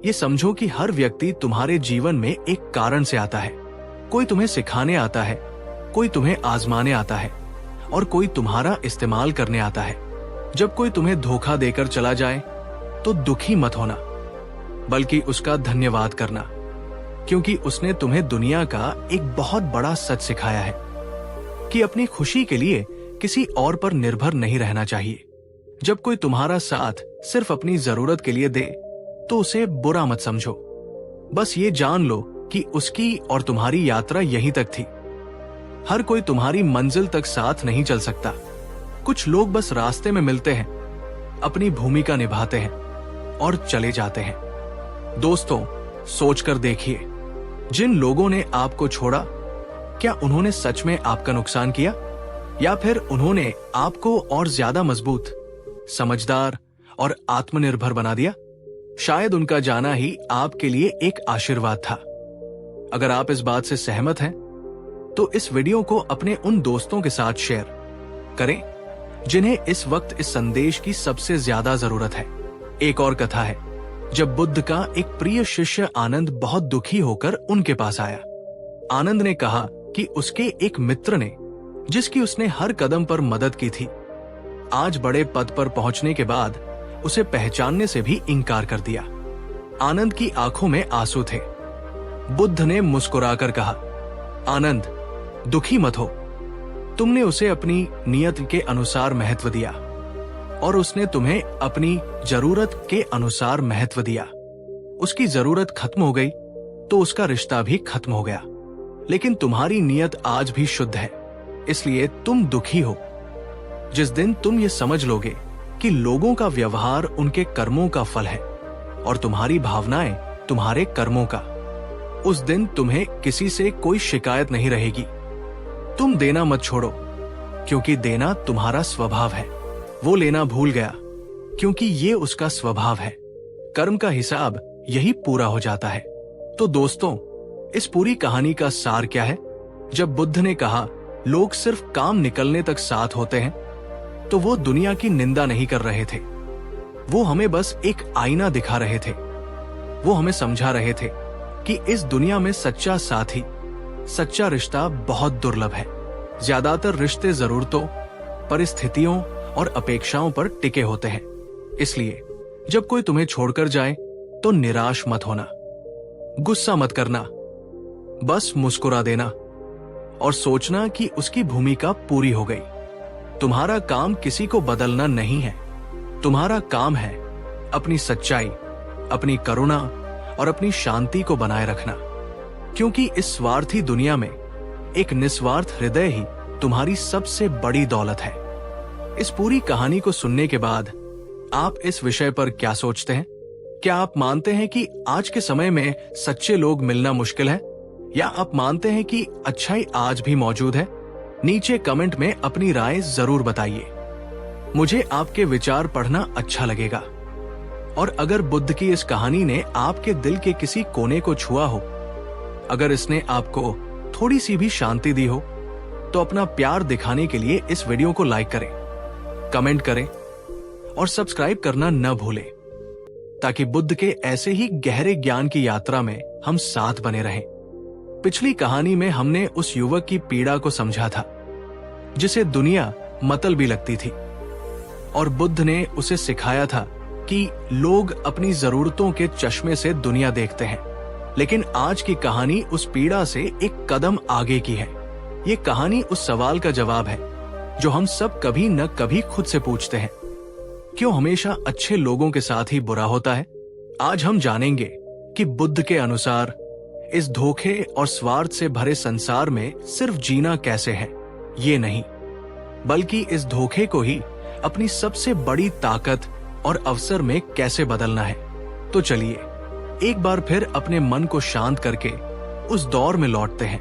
ये समझो कि हर व्यक्ति तुम्हारे जीवन में एक कारण से आता है। कोई तुम्हें सिखाने आता है, कोई तुम्हें आजमाने आता है और कोई तुम्हारा इस्तेमाल करने आता है। जब कोई तुम्हें धोखा देकर चला जाए तो दुखी मत होना, बल्कि उसका धन्यवाद करना, क्योंकि उसने तुम्हें दुनिया का एक बहुत बड़ा सच सिखाया है कि अपनी खुशी के लिए किसी और पर निर्भर नहीं रहना चाहिए। जब कोई तुम्हारा साथ सिर्फ अपनी जरूरत के लिए दे तो उसे बुरा मत समझो। बस ये जान लो कि उसकी और तुम्हारी यात्रा यहीं तक थी। हर कोई तुम्हारी मंजिल तक साथ नहीं चल सकता। कुछ लोग बस रास्ते में मिलते हैं, अपनी भूमिका निभाते हैं और चले जाते हैं। दोस्तों, सोचकर देखिए, जिन लोगों ने आपको छोड़ा, क्या उन्होंने सच में आपका नुकसान किया या फिर उन्होंने आपको और ज्यादा मजबूत, समझदार और आत्मनिर्भर बना दिया? शायद उनका जाना ही आपके लिए एक आशीर्वाद था। अगर आप इस बात से सहमत हैं, तो इस वीडियो को अपने उन दोस्तों के साथ शेयर करें जिन्हें इस वक्त इस संदेश की सबसे ज्यादा जरूरत है। एक और कथा है, जब बुद्ध का एक प्रिय शिष्य आनंद बहुत दुखी होकर उनके पास आया। आनंद ने कहा कि उसके एक मित्र ने, जिसकी उसने हर कदम पर मदद की थी, आज बड़े पद पर पहुंचने के बाद उसे पहचानने से भी इनकार कर दिया। आनंद की आंखों में आंसू थे। बुद्ध ने मुस्कुराकर कहा, आनंद, दुखी मत हो। तुमने उसे अपनी नियत के अनुसार महत्व दिया और उसने तुम्हें अपनी जरूरत के अनुसार महत्व दिया। उसकी जरूरत खत्म हो गई तो उसका रिश्ता भी खत्म हो गया, लेकिन तुम्हारी नियत आज भी शुद्ध है, इसलिए तुम दुखी हो। जिस दिन तुम ये समझ लोगे कि लोगों का व्यवहार उनके कर्मों का फल है और तुम्हारी भावनाएं तुम्हारे कर्मों का, उस दिन तुम्हें किसी से कोई शिकायत नहीं रहेगी। तुम देना मत छोड़ो, क्योंकि देना तुम्हारा स्वभाव है। वो लेना भूल गया, क्योंकि ये उसका स्वभाव है। कर्म का हिसाब यही पूरा हो जाता है। तो दोस्तों, इस पूरी कहानी का सार क्या है? जब बुद्ध ने कहा लोग सिर्फ काम निकलने तक साथ होते हैं, तो वो दुनिया की निंदा नहीं कर रहे थे। वो हमें बस एक आईना दिखा रहे थे। वो हमें समझा रहे थे कि इस दुनिया में सच्चा साथी, सच्चा रिश्ता बहुत दुर्लभ है। ज्यादातर रिश्ते जरूरतों, परिस्थितियों और अपेक्षाओं पर टिके होते हैं। इसलिए जब कोई तुम्हें छोड़कर जाए तो निराश मत होना, गुस्सा मत करना, बस मुस्कुरा देना और सोचना कि उसकी भूमिका पूरी हो गई। तुम्हारा काम किसी को बदलना नहीं है। तुम्हारा काम है अपनी सच्चाई, अपनी करुणा और अपनी शांति को बनाए रखना, क्योंकि इस स्वार्थी दुनिया में एक निस्वार्थ हृदय ही तुम्हारी सबसे बड़ी दौलत है। इस पूरी कहानी को सुनने के बाद आप इस विषय पर क्या सोचते हैं? क्या आप मानते हैं कि आज के समय में सच्चे लोग मिलना मुश्किल है, या आप मानते हैं कि अच्छाई आज भी मौजूद है? नीचे कमेंट में अपनी राय जरूर बताइए। मुझे आपके विचार पढ़ना अच्छा लगेगा। और अगर बुद्ध की इस कहानी ने आपके दिल के किसी कोने को छुआ हो, अगर इसने आपको थोड़ी सी भी शांति दी हो, तो अपना प्यार दिखाने के लिए इस वीडियो को लाइक करें, कमेंट करें और सब्सक्राइब करना न भूलें, ताकि बुद्ध के ऐसे ही गहरे ज्ञान की यात्रा में हम साथ बने रहें। पिछली कहानी में हमने उस युवक की पीड़ा को समझा था, जिसे दुनिया मतलबी लगती थी, और बुद्ध ने उसे सिखाया था कि लोग अपनी जरूरतों के चश्मे से दुनिया देखते हैं। लेकिन आज की कहानी उस पीड़ा से एक कदम आगे की है। ये कहानी उस सवाल का जवाब है जो हम सब कभी न कभी खुद से पूछते हैं, क्यों हमेशा अच्छे लोगों के साथ ही बुरा होता है? आज हम जानेंगे कि बुद्ध के अनुसार इस धोखे और स्वार्थ से भरे संसार में सिर्फ जीना कैसे है ये नहीं, बल्कि इस धोखे को ही अपनी सबसे बड़ी ताकत और अवसर में कैसे बदलना है। तो चलिए एक बार फिर अपने मन को शांत करके उस दौर में लौटते हैं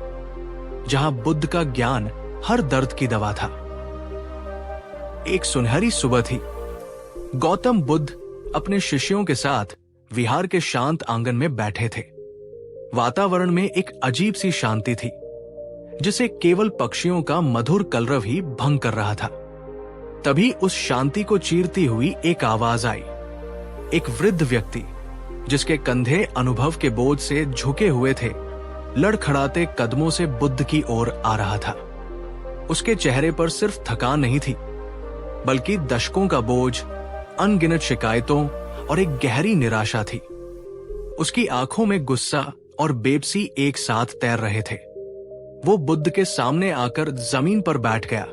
जहां बुद्ध का ज्ञान हर दर्द की दवा था। एक सुनहरी सुबह थी। गौतम बुद्ध अपने शिष्यों के साथ विहार के शांत आंगन में बैठे थे। वातावरण में एक अजीब सी शांति थी जिसे केवल पक्षियों का मधुर कलरव ही भंग कर रहा था। तभी उस शांति को चीरती हुई एक आवाज आई। एक वृद्ध व्यक्ति जिसके कंधे अनुभव के बोझ से झुके हुए थे, लड़खड़ाते कदमों से बुद्ध की ओर आ रहा था। उसके चेहरे पर सिर्फ थकान नहीं थी, बल्कि दशकों का बोझ, अनगिनत शिकायतों और एक गहरी निराशा थी। उसकी आंखों में गुस्सा और बेबसी एक साथ तैर रहे थे। वो बुद्ध के सामने आकर जमीन पर बैठ गया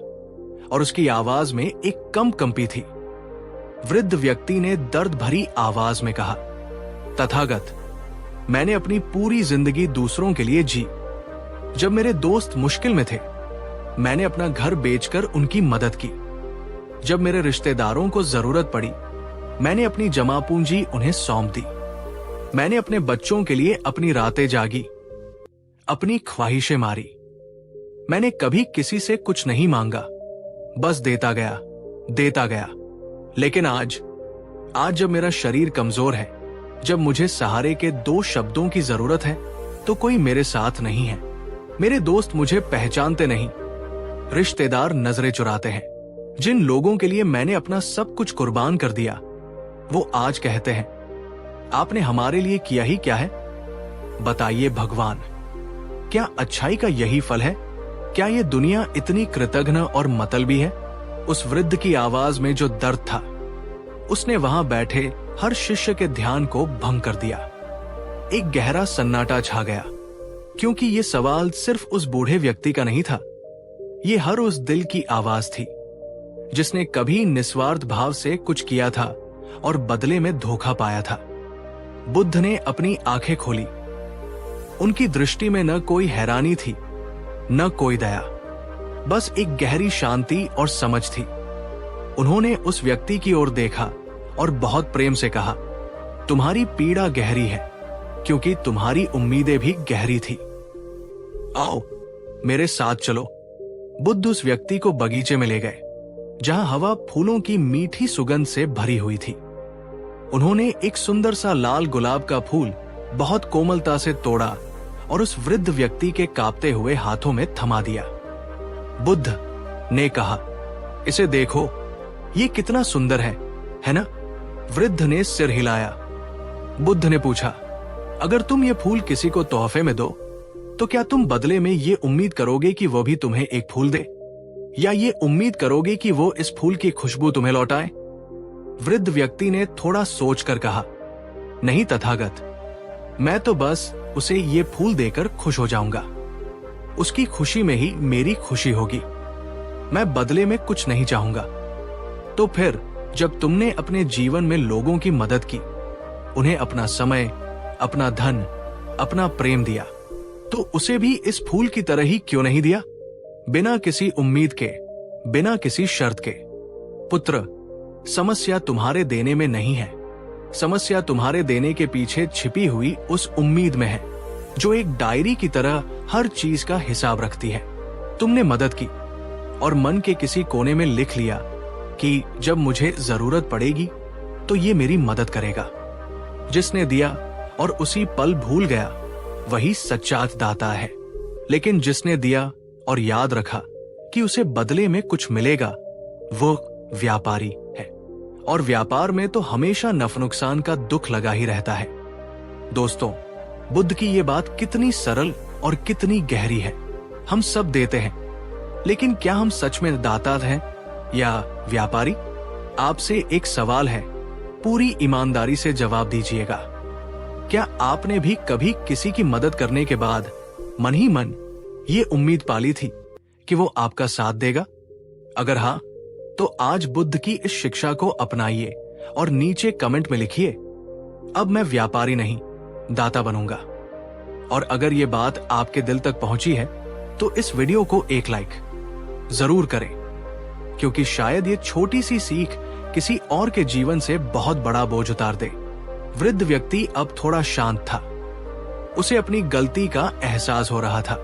और उसकी आवाज में एक कंपी थी। वृद्ध व्यक्ति ने दर्द भरी आवाज में कहा, तथागत, मैंने अपनी पूरी जिंदगी दूसरों के लिए जी। जब मेरे दोस्त मुश्किल में थे, मैंने अपना घर बेचकर उनकी मदद की। जब मेरे रिश्तेदारों को जरूरत पड़ी, मैंने अपनी जमा पूंजी उन्हें सौंप दी। मैंने अपने बच्चों के लिए अपनी रातें जागी, अपनी ख्वाहिशें मारी। मैंने कभी किसी से कुछ नहीं मांगा, बस देता गया। लेकिन आज जब मेरा शरीर कमजोर है, जब मुझे सहारे के 2 शब्दों की जरूरत है, तो कोई मेरे साथ नहीं है। मेरे दोस्त मुझे पहचानते नहीं, रिश्तेदार नजरें चुराते हैं। जिन लोगों के लिए मैंने अपना सब कुछ कुर्बान कर दिया, वो आज कहते हैं, आपने हमारे लिए किया ही क्या है? बताइए भगवान, क्या अच्छाई का यही फल है? क्या ये दुनिया इतनी कृतघ्न और मतलबी है? उस वृद्ध की आवाज में जो दर्द था, उसने वहां बैठे हर शिष्य के ध्यान को भंग कर दिया। एक गहरा सन्नाटा छा गया, क्योंकि ये सवाल सिर्फ उस बूढ़े व्यक्ति का नहीं था। ये हर उस दिल की आवाज थी जिसने कभी निस्वार्थ भाव से कुछ किया था और बदले में धोखा पाया था। बुद्ध ने अपनी आंखें खोली। उनकी दृष्टि में न कोई हैरानी थी, न कोई दया, बस एक गहरी शांति और समझ थी। उन्होंने उस व्यक्ति की ओर देखा और बहुत प्रेम से कहा, तुम्हारी पीड़ा गहरी है, क्योंकि तुम्हारी उम्मीदें भी गहरी थी। आओ मेरे साथ चलो। बुद्ध उस व्यक्ति को बगीचे में ले गए, जहां हवा फूलों की मीठी सुगंध से भरी हुई थी। उन्होंने एक सुंदर सा लाल गुलाब का फूल बहुत कोमलता से तोड़ा और उस वृद्ध व्यक्ति के कांपते हुए हाथों में थमा दिया। बुद्ध ने कहा, इसे देखो, ये कितना सुंदर है ना? वृद्ध ने सिर हिलाया। बुद्ध ने पूछा, अगर तुम ये फूल किसी को तोहफे में दो, तो क्या तुम बदले में ये उम्मीद करोगे कि वो भी तुम्हें एक फूल दे, या ये उम्मीद करोगे कि वो इस फूल की खुशबू तुम्हें लौटाए? वृद्ध व्यक्ति ने थोड़ा सोचकर कहा, नहीं तथागत, मैं तो बस उसे ये फूल देकर खुश हो जाऊंगा। उसकी खुशी में ही मेरी खुशी होगी। मैं बदले में कुछ नहीं चाहूंगा। तो फिर जब तुमने अपने जीवन में लोगों की मदद की, उन्हें अपना समय, अपना धन, अपना प्रेम दिया, तो उसे भी इस फूल की तरह ही क्यों नहीं दिया? बिना किसी उम्मीद के, बिना किसी शर्त के। पुत्र, समस्या तुम्हारे देने में नहीं है। समस्या तुम्हारे देने के पीछे छिपी हुई उस उम्मीद में है, जो एक डायरी की तरह हर चीज का हिसाब रखती है। तुमने मदद की और मन के किसी कोने में लिख लिया कि जब मुझे जरूरत पड़ेगी तो ये मेरी मदद करेगा। जिसने दिया और उसी पल भूल गया, वही सच्चा दाता है। लेकिन जिसने दिया और याद रखा कि उसे बदले में कुछ मिलेगा, वो व्यापारी है। और व्यापार में तो हमेशा नफ नुकसान का दुख लगा ही रहता है। दोस्तों, बुद्ध की ये बात कितनी सरल और कितनी गहरी है। हम सब देते हैं, लेकिन क्या हम सच में दाता हैं या व्यापारी? आपसे एक सवाल है, पूरी ईमानदारी से जवाब दीजिएगा। क्या आपने भी कभी किसी की मदद करने के बाद मन ही मन ये उम्मीद पाली थी कि वो आपका साथ देगा? अगर हाँ, तो आज बुद्ध की इस शिक्षा को अपनाइए और नीचे कमेंट में लिखिए, अब मैं व्यापारी नहीं, दाता बनूंगा। और अगर ये बात आपके दिल तक पहुंची है तो इस वीडियो को एक लाइक जरूर करें, क्योंकि शायद ये छोटी सी सीख किसी और के जीवन से बहुत बड़ा बोझ उतार दे। वृद्ध व्यक्ति अब थोड़ा शांत था। उसे अपनी गलती का एहसास हो रहा था,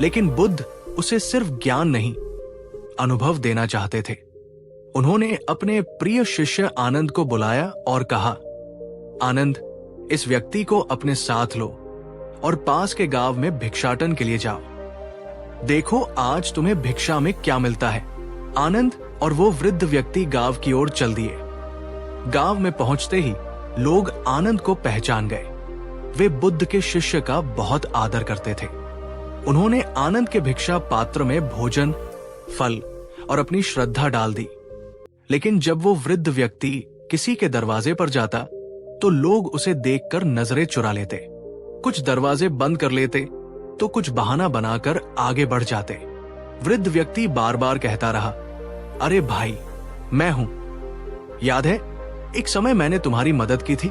लेकिन बुद्ध उसे सिर्फ ज्ञान नहीं, अनुभव देना चाहते थे। उन्होंने अपने प्रिय शिष्य आनंद को बुलाया और कहा, आनंद, इस व्यक्ति को अपने साथ लो और पास के गांव में भिक्षाटन के लिए जाओ। देखो आज तुम्हें भिक्षा में क्या मिलता है। आनंद और वो वृद्ध व्यक्ति गांव की ओर चल दिए। गांव में पहुंचते ही लोग आनंद को पहचान गए। वे बुद्ध के शिष्य का बहुत आदर करते थे। उन्होंने आनंद के भिक्षा पात्र में भोजन, फल और अपनी श्रद्धा डाल दी। लेकिन जब वो वृद्ध व्यक्ति किसी के दरवाजे पर जाता तो लोग उसे देखकर नजरें चुरा लेते। कुछ दरवाजे बंद कर लेते तो कुछ बहाना बनाकर आगे बढ़ जाते। वृद्ध व्यक्ति बार बार कहता रहा, अरे भाई, मैं हूं। याद है एक समय मैंने तुम्हारी मदद की थी।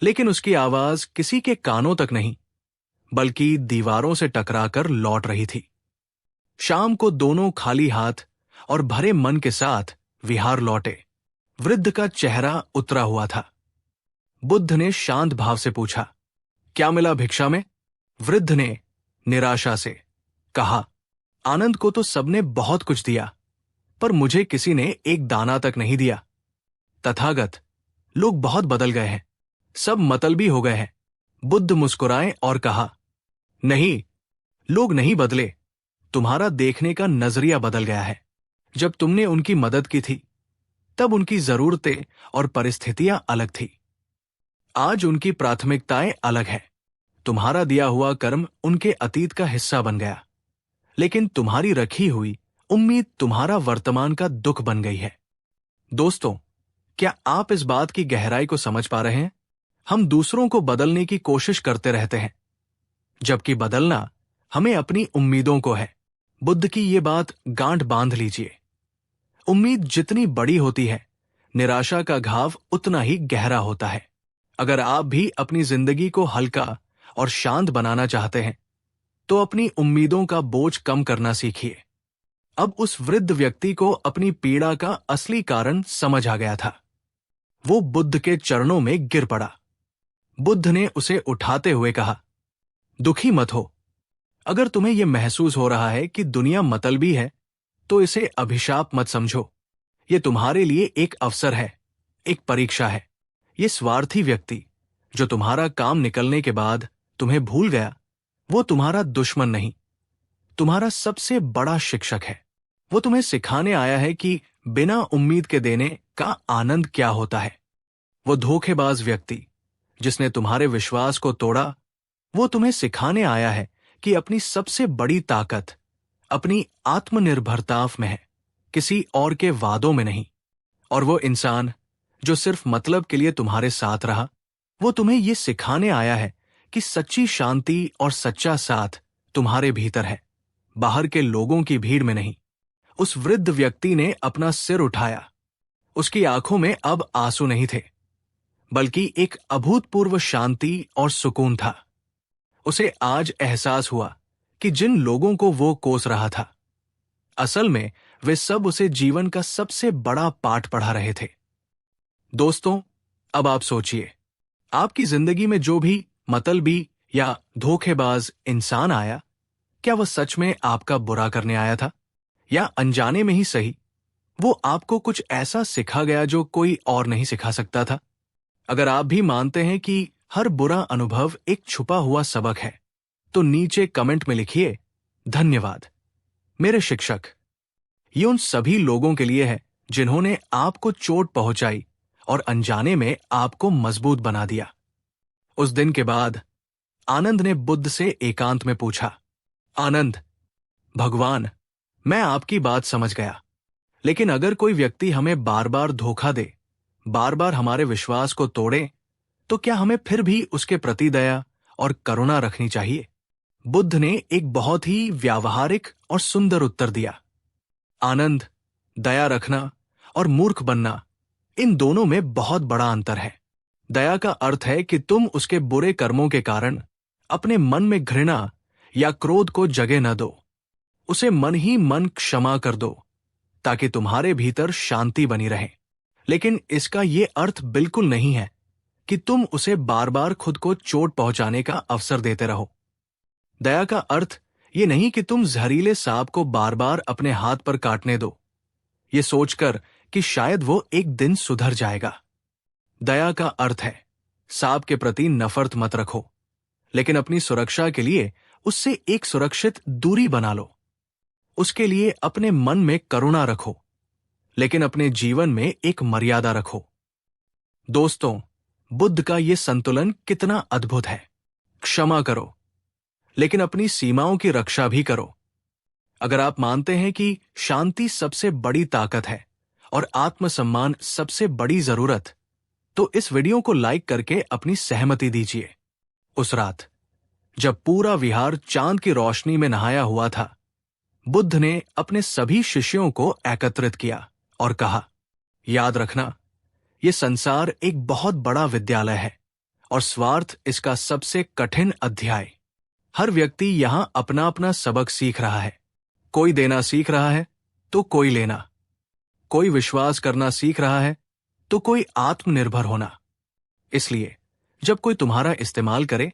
लेकिन उसकी आवाज किसी के कानों तक नहीं, बल्कि दीवारों से टकराकर लौट रही थी। शाम को दोनों खाली हाथ और भरे मन के साथ विहार लौटे। वृद्ध का चेहरा उतरा हुआ था। बुद्ध ने शांत भाव से पूछा, क्या मिला भिक्षा में? वृद्ध ने निराशा से कहा, आनंद को तो सबने बहुत कुछ दिया, पर मुझे किसी ने एक दाना तक नहीं दिया। तथागत, लोग बहुत बदल गए हैं, सब मतलबी हो गए हैं। बुद्ध मुस्कुराए और कहा, नहीं, लोग नहीं बदले, तुम्हारा देखने का नजरिया बदल गया है। जब तुमने उनकी मदद की थी तब उनकी जरूरतें और परिस्थितियां अलग थी। आज उनकी प्राथमिकताएं अलग है। तुम्हारा दिया हुआ कर्म उनके अतीत का हिस्सा बन गया, लेकिन तुम्हारी रखी हुई उम्मीद तुम्हारा वर्तमान का दुख बन गई है। दोस्तों, क्या आप इस बात की गहराई को समझ पा रहे हैं? हम दूसरों को बदलने की कोशिश करते रहते हैं, जबकि बदलना हमें अपनी उम्मीदों को है। बुद्ध की ये बात गांठ बांध लीजिए। उम्मीद जितनी बड़ी होती है, निराशा का घाव उतना ही गहरा होता है। अगर आप भी अपनी जिंदगी को हल्का और शांत बनाना चाहते हैं, तो अपनी उम्मीदों का बोझ कम करना सीखिए। अब उस वृद्ध व्यक्ति को अपनी पीड़ा का असली कारण समझ आ गया था। वो बुद्ध के चरणों में गिर पड़ा। बुद्ध ने उसे उठाते हुए कहा, दुखी मत हो। अगर तुम्हें यह महसूस हो रहा है कि दुनिया मतलबी है, तो इसे अभिशाप मत समझो। ये तुम्हारे लिए एक अवसर है, एक परीक्षा है। ये स्वार्थी व्यक्ति जो तुम्हारा काम निकलने के बाद तुम्हें भूल गया, वो तुम्हारा दुश्मन नहीं, तुम्हारा सबसे बड़ा शिक्षक है। वो तुम्हें सिखाने आया है कि बिना उम्मीद के देने का आनंद क्या होता है। वो धोखेबाज व्यक्ति जिसने तुम्हारे विश्वास को तोड़ा, वो तुम्हें सिखाने आया है कि अपनी सबसे बड़ी ताकत अपनी आत्मनिर्भरता में है, किसी और के वादों में नहीं। और वो इंसान जो सिर्फ मतलब के लिए तुम्हारे साथ रहा, वो तुम्हें ये सिखाने आया है कि सच्ची शांति और सच्चा साथ तुम्हारे भीतर है, बाहर के लोगों की भीड़ में नहीं। उस वृद्ध व्यक्ति ने अपना सिर उठाया। उसकी आंखों में अब आंसू नहीं थे, बल्कि एक अभूतपूर्व शांति और सुकून था। उसे आज एहसास हुआ कि जिन लोगों को वो कोस रहा था, असल में वे सब उसे जीवन का सबसे बड़ा पाठ पढ़ा रहे थे। दोस्तों, अब आप सोचिए, आपकी जिंदगी में जो भी मतलबी या धोखेबाज इंसान आया, क्या वह सच में आपका बुरा करने आया था, या अनजाने में ही सही, वो आपको कुछ ऐसा सिखा गया जो कोई और नहीं सिखा सकता था? अगर आप भी मानते हैं कि हर बुरा अनुभव एक छुपा हुआ सबक है, तो नीचे कमेंट में लिखिए, धन्यवाद मेरे शिक्षक। ये उन सभी लोगों के लिए है जिन्होंने आपको चोट पहुंचाई और अनजाने में आपको मजबूत बना दिया। उस दिन के बाद आनंद ने बुद्ध से एकांत में पूछा, आनंद, भगवान, मैं आपकी बात समझ गया, लेकिन अगर कोई व्यक्ति हमें बार बार धोखा दे, बार बार हमारे विश्वास को तोड़े, तो क्या हमें फिर भी उसके प्रति दया और करुणा रखनी चाहिए? बुद्ध ने एक बहुत ही व्यावहारिक और सुंदर उत्तर दिया, आनंद, दया रखना और मूर्ख बनना, इन दोनों में बहुत बड़ा अंतर है। दया का अर्थ है कि तुम उसके बुरे कर्मों के कारण अपने मन में घृणा या क्रोध को जगह न दो। उसे मन ही मन क्षमा कर दो ताकि तुम्हारे भीतर शांति बनी रहे। लेकिन इसका ये अर्थ बिल्कुल नहीं है कि तुम उसे बार बार खुद को चोट पहुंचाने का अवसर देते रहो। दया का अर्थ ये नहीं कि तुम जहरीले सांप को बार बार अपने हाथ पर काटने दो, ये सोचकर कि शायद वो एक दिन सुधर जाएगा। दया का अर्थ है सांप के प्रति नफरत मत रखो, लेकिन अपनी सुरक्षा के लिए उससे एक सुरक्षित दूरी बना लो। उसके लिए अपने मन में करुणा रखो, लेकिन अपने जीवन में एक मर्यादा रखो। दोस्तों, बुद्ध का यह संतुलन कितना अद्भुत है। क्षमा करो, लेकिन अपनी सीमाओं की रक्षा भी करो। अगर आप मानते हैं कि शांति सबसे बड़ी ताकत है और आत्मसम्मान सबसे बड़ी जरूरत, तो इस वीडियो को लाइक करके अपनी सहमति दीजिए। उस रात जब पूरा विहार चांद की रोशनी में नहाया हुआ था, बुद्ध ने अपने सभी शिष्यों को एकत्रित किया और कहा, याद रखना, यह संसार एक बहुत बड़ा विद्यालय है और स्वार्थ इसका सबसे कठिन अध्याय। हर व्यक्ति यहां अपना अपना सबक सीख रहा है। कोई देना सीख रहा है तो कोई लेना, कोई विश्वास करना सीख रहा है तो कोई आत्मनिर्भर होना। इसलिए जब कोई तुम्हारा इस्तेमाल करे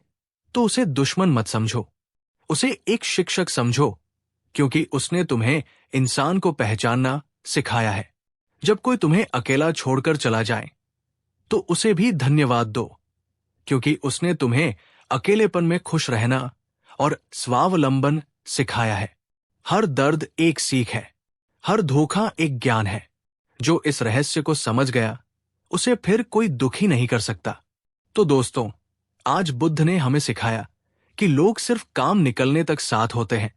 तो उसे दुश्मन मत समझो, उसे एक शिक्षक समझो, क्योंकि उसने तुम्हें इंसान को पहचानना सिखाया है। जब कोई तुम्हें अकेला छोड़कर चला जाए तो उसे भी धन्यवाद दो, क्योंकि उसने तुम्हें अकेलेपन में खुश रहना और स्वावलंबन सिखाया है। हर दर्द एक सीख है, हर धोखा एक ज्ञान है। जो इस रहस्य को समझ गया उसे फिर कोई दुखी नहीं कर सकता। तो दोस्तों, आज बुद्ध ने हमें सिखाया कि लोग सिर्फ काम निकलने तक साथ होते हैं।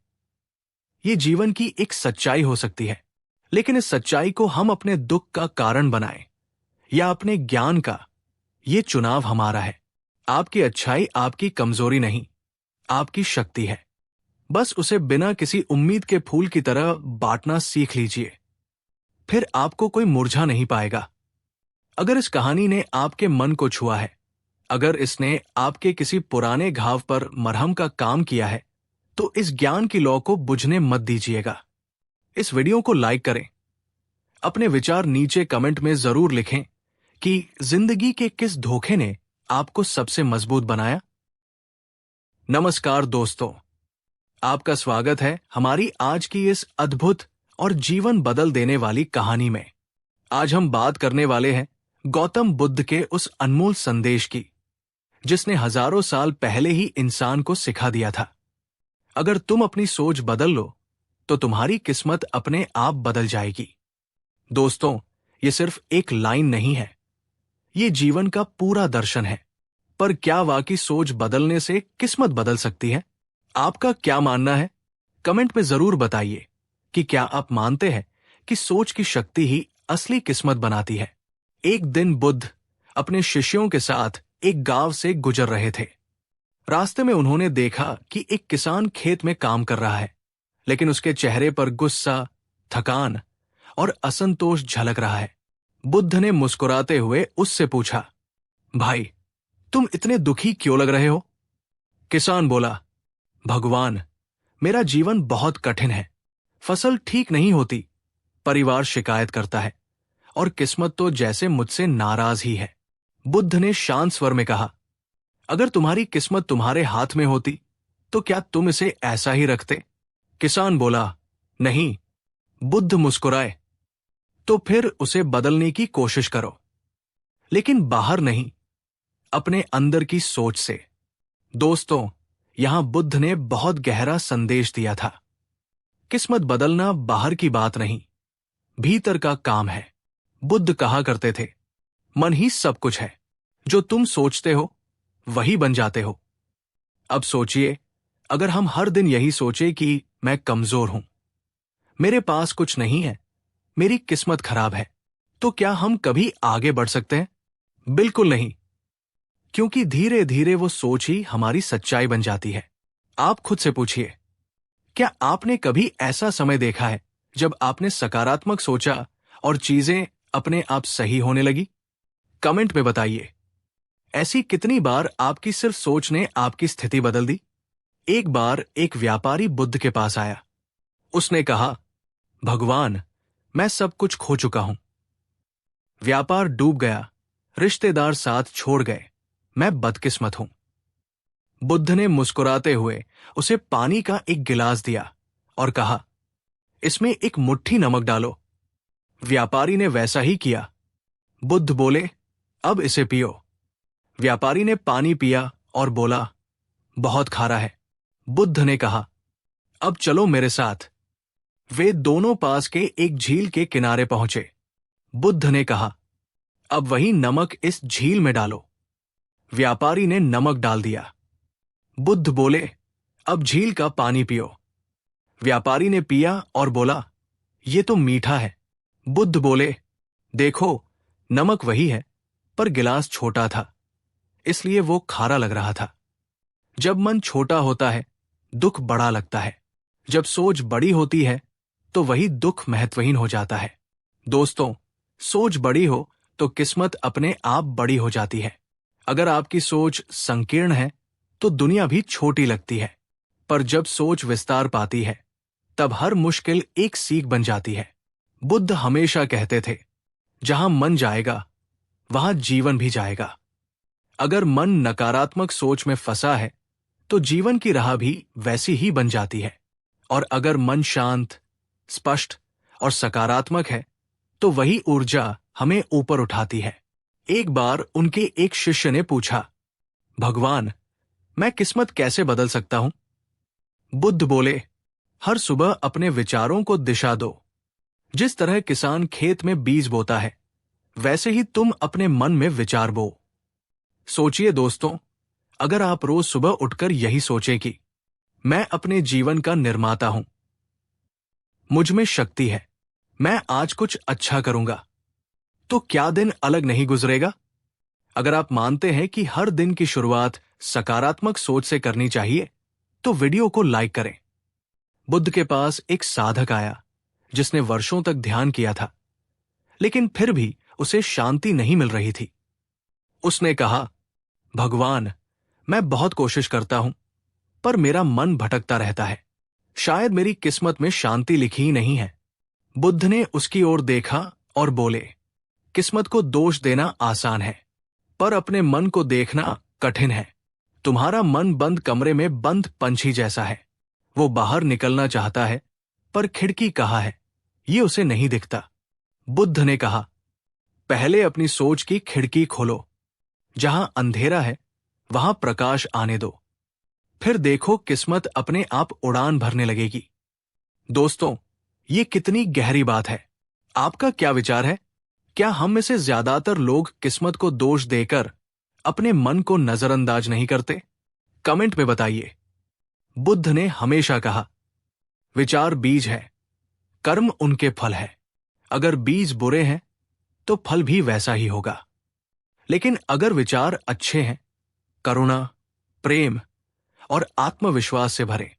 ये जीवन की एक सच्चाई हो सकती है, लेकिन इस सच्चाई को हम अपने दुख का कारण बनाएं या अपने ज्ञान का, ये चुनाव हमारा है। आपकी अच्छाई आपकी कमजोरी नहीं, आपकी शक्ति है। बस उसे बिना किसी उम्मीद के फूल की तरह बांटना सीख लीजिए, फिर आपको कोई मुरझा नहीं पाएगा। अगर इस कहानी ने आपके मन को छुआ है, अगर इसने आपके किसी पुराने घाव पर मरहम का काम किया है, तो इस ज्ञान की लौ को बुझने मत दीजिएगा। इस वीडियो को लाइक करें, अपने विचार नीचे कमेंट में जरूर लिखें कि जिंदगी के किस धोखे ने आपको सबसे मजबूत बनाया। नमस्कार दोस्तों, आपका स्वागत है हमारी आज की इस अद्भुत और जीवन बदल देने वाली कहानी में। आज हम बात करने वाले हैं गौतम बुद्ध के उस अनमोल संदेश की, जिसने हजारों साल पहले ही इंसान को सिखा दिया था, अगर तुम अपनी सोच बदल लो तो तुम्हारी किस्मत अपने आप बदल जाएगी। दोस्तों, ये सिर्फ एक लाइन नहीं है, ये जीवन का पूरा दर्शन है। पर क्या वाकई सोच बदलने से किस्मत बदल सकती है? आपका क्या मानना है? कमेंट में जरूर बताइए कि क्या आप मानते हैं कि सोच की शक्ति ही असली किस्मत बनाती है। एक दिन बुद्ध अपने शिष्यों के साथ एक गांव से गुजर रहे थे। रास्ते में उन्होंने देखा कि एक किसान खेत में काम कर रहा है, लेकिन उसके चेहरे पर गुस्सा, थकान और असंतोष झलक रहा है। बुद्ध ने मुस्कुराते हुए उससे पूछा, भाई, तुम इतने दुखी क्यों लग रहे हो? किसान बोला, भगवान, मेरा जीवन बहुत कठिन है। फसल ठीक नहीं होती, परिवार शिकायत करता है और किस्मत तो जैसे मुझसे नाराज ही है। बुद्ध ने शांत स्वर में कहा, अगर तुम्हारी किस्मत तुम्हारे हाथ में होती तो क्या तुम इसे ऐसा ही रखते? किसान बोला, नहीं। बुद्ध मुस्कुराए, तो फिर उसे बदलने की कोशिश करो, लेकिन बाहर नहीं, अपने अंदर की सोच से। दोस्तों, यहां बुद्ध ने बहुत गहरा संदेश दिया था। किस्मत बदलना बाहर की बात नहीं, भीतर का काम है। बुद्ध कहा करते थे, मन ही सब कुछ है, जो तुम सोचते हो वही बन जाते हो। अब सोचिए, अगर हम हर दिन यही सोचे कि मैं कमजोर हूं, मेरे पास कुछ नहीं है, मेरी किस्मत खराब है, तो क्या हम कभी आगे बढ़ सकते हैं? बिल्कुल नहीं, क्योंकि धीरे धीरे वो सोच ही हमारी सच्चाई बन जाती है। आप खुद से पूछिए, क्या आपने कभी ऐसा समय देखा है जब आपने सकारात्मक सोचा और चीजें अपने आप सही होने लगी? कमेंट में बताइए। ऐसी कितनी बार आपकी सिर्फ सोच ने आपकी स्थिति बदल दी। एक बार एक व्यापारी बुद्ध के पास आया। उसने कहा, भगवान, मैं सब कुछ खो चुका हूं। व्यापार डूब गया, रिश्तेदार साथ छोड़ गए, मैं बदकिस्मत हूं। बुद्ध ने मुस्कुराते हुए उसे पानी का एक गिलास दिया और कहा, इसमें एक मुट्ठी नमक डालो। व्यापारी ने वैसा ही किया। बुद्ध बोले, अब इसे पियो। व्यापारी ने पानी पिया और बोला, बहुत खारा है। बुद्ध ने कहा, अब चलो मेरे साथ। वे दोनों पास के एक झील के किनारे पहुंचे। बुद्ध ने कहा, अब वही नमक इस झील में डालो। व्यापारी ने नमक डाल दिया। बुद्ध बोले, अब झील का पानी पियो। व्यापारी ने पिया और बोला, ये तो मीठा है। बुद्ध बोले, देखो, नमक वही है, पर गिलास छोटा था, इसलिए वो खारा लग रहा था। जब मन छोटा होता है, दुख बड़ा लगता है। जब सोच बड़ी होती है, तो वही दुख महत्वहीन हो जाता है। दोस्तों, सोच बड़ी हो तो किस्मत अपने आप बड़ी हो जाती है। अगर आपकी सोच संकीर्ण है, तो दुनिया भी छोटी लगती है। पर जब सोच विस्तार पाती है, तब हर मुश्किल एक सीख बन जाती है। बुद्ध हमेशा कहते थे, जहां मन जाएगा, वहां जीवन भी जाएगा। अगर मन नकारात्मक सोच में फंसा है, तो जीवन की राह भी वैसी ही बन जाती है। और अगर मन शांत, स्पष्ट और सकारात्मक है, तो वही ऊर्जा हमें ऊपर उठाती है। एक बार उनके एक शिष्य ने पूछा, भगवान, मैं किस्मत कैसे बदल सकता हूं? बुद्ध बोले, हर सुबह अपने विचारों को दिशा दो। जिस तरह किसान खेत में बीज बोता है, वैसे ही तुम अपने मन में विचार बो। सोचिए दोस्तों, अगर आप रोज सुबह उठकर यही सोचें कि मैं अपने जीवन का निर्माता हूं, मुझ में शक्ति है, मैं आज कुछ अच्छा करूंगा, तो क्या दिन अलग नहीं गुजरेगा? अगर आप मानते हैं कि हर दिन की शुरुआत सकारात्मक सोच से करनी चाहिए, तो वीडियो को लाइक करें। बुद्ध के पास एक साधक आया, जिसने वर्षों तक ध्यान किया था, लेकिन फिर भी उसे शांति नहीं मिल रही थी। उसने कहा, भगवान, मैं बहुत कोशिश करता हूं, पर मेरा मन भटकता रहता है। शायद मेरी किस्मत में शांति लिखी ही नहीं है। बुद्ध ने उसकी ओर देखा और बोले, किस्मत को दोष देना आसान है, पर अपने मन को देखना कठिन है। तुम्हारा मन बंद कमरे में बंद पंछी जैसा है। वो बाहर निकलना चाहता है, पर खिड़की कहाँ है, ये उसे नहीं दिखता। बुद्ध ने कहा, पहले अपनी सोच की खिड़की खोलो। जहां अंधेरा है, वहां प्रकाश आने दो। फिर देखो, किस्मत अपने आप उड़ान भरने लगेगी। दोस्तों, ये कितनी गहरी बात है। आपका क्या विचार है? क्या हम में से ज्यादातर लोग किस्मत को दोष देकर अपने मन को नजरअंदाज नहीं करते? कमेंट में बताइए। बुद्ध ने हमेशा कहा, विचार बीज है, कर्म उनके फल है। अगर बीज बुरे हैं, तो फल भी वैसा ही होगा। लेकिन अगर विचार अच्छे हैं, करुणा, प्रेम और आत्मविश्वास से भरे,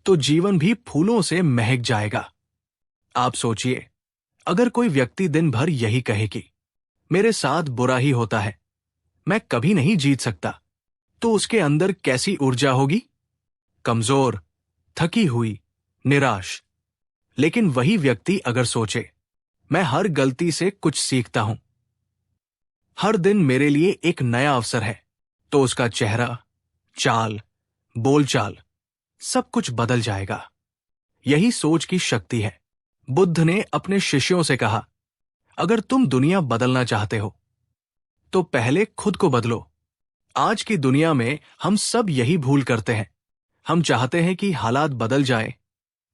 तो जीवन भी फूलों से महक जाएगा। आप सोचिए, अगर कोई व्यक्ति दिन भर यही कहे कि मेरे साथ बुरा ही होता है, मैं कभी नहीं जीत सकता, तो उसके अंदर कैसी ऊर्जा होगी? कमजोर, थकी हुई, निराश। लेकिन वही व्यक्ति अगर सोचे, मैं हर गलती से कुछ सीखता हूं, हर दिन मेरे लिए एक नया अवसर है, तो उसका चेहरा, चाल, बोलचाल, सब कुछ बदल जाएगा। यही सोच की शक्ति है। बुद्ध ने अपने शिष्यों से कहा, अगर तुम दुनिया बदलना चाहते हो, तो पहले खुद को बदलो। आज की दुनिया में हम सब यही भूल करते हैं। हम चाहते हैं कि हालात बदल जाए,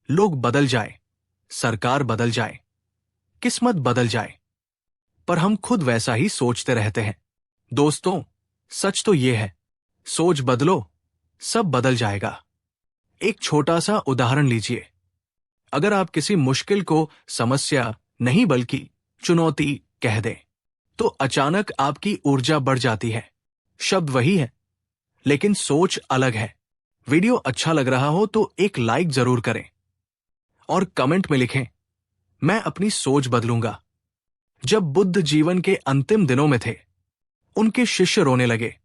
लोग बदल जाए, सरकार बदल जाए, किस्मत बदल जाए, पर हम खुद वैसा ही सोचते रहते हैं। दोस्तों, सच तो यह है, सोच बदलो, सब बदल जाएगा। एक छोटा सा उदाहरण लीजिए। अगर आप किसी मुश्किल को समस्या नहीं बल्कि चुनौती कह दें, तो अचानक आपकी ऊर्जा बढ़ जाती है। शब्द वही है, लेकिन सोच अलग है। वीडियो अच्छा लग रहा हो तो एक लाइक जरूर करें और कमेंट में लिखें, मैं अपनी सोच बदलूंगा। जब बुद्ध जीवन के अंतिम दिनों में थे, उनके शिष्य रोने लगे।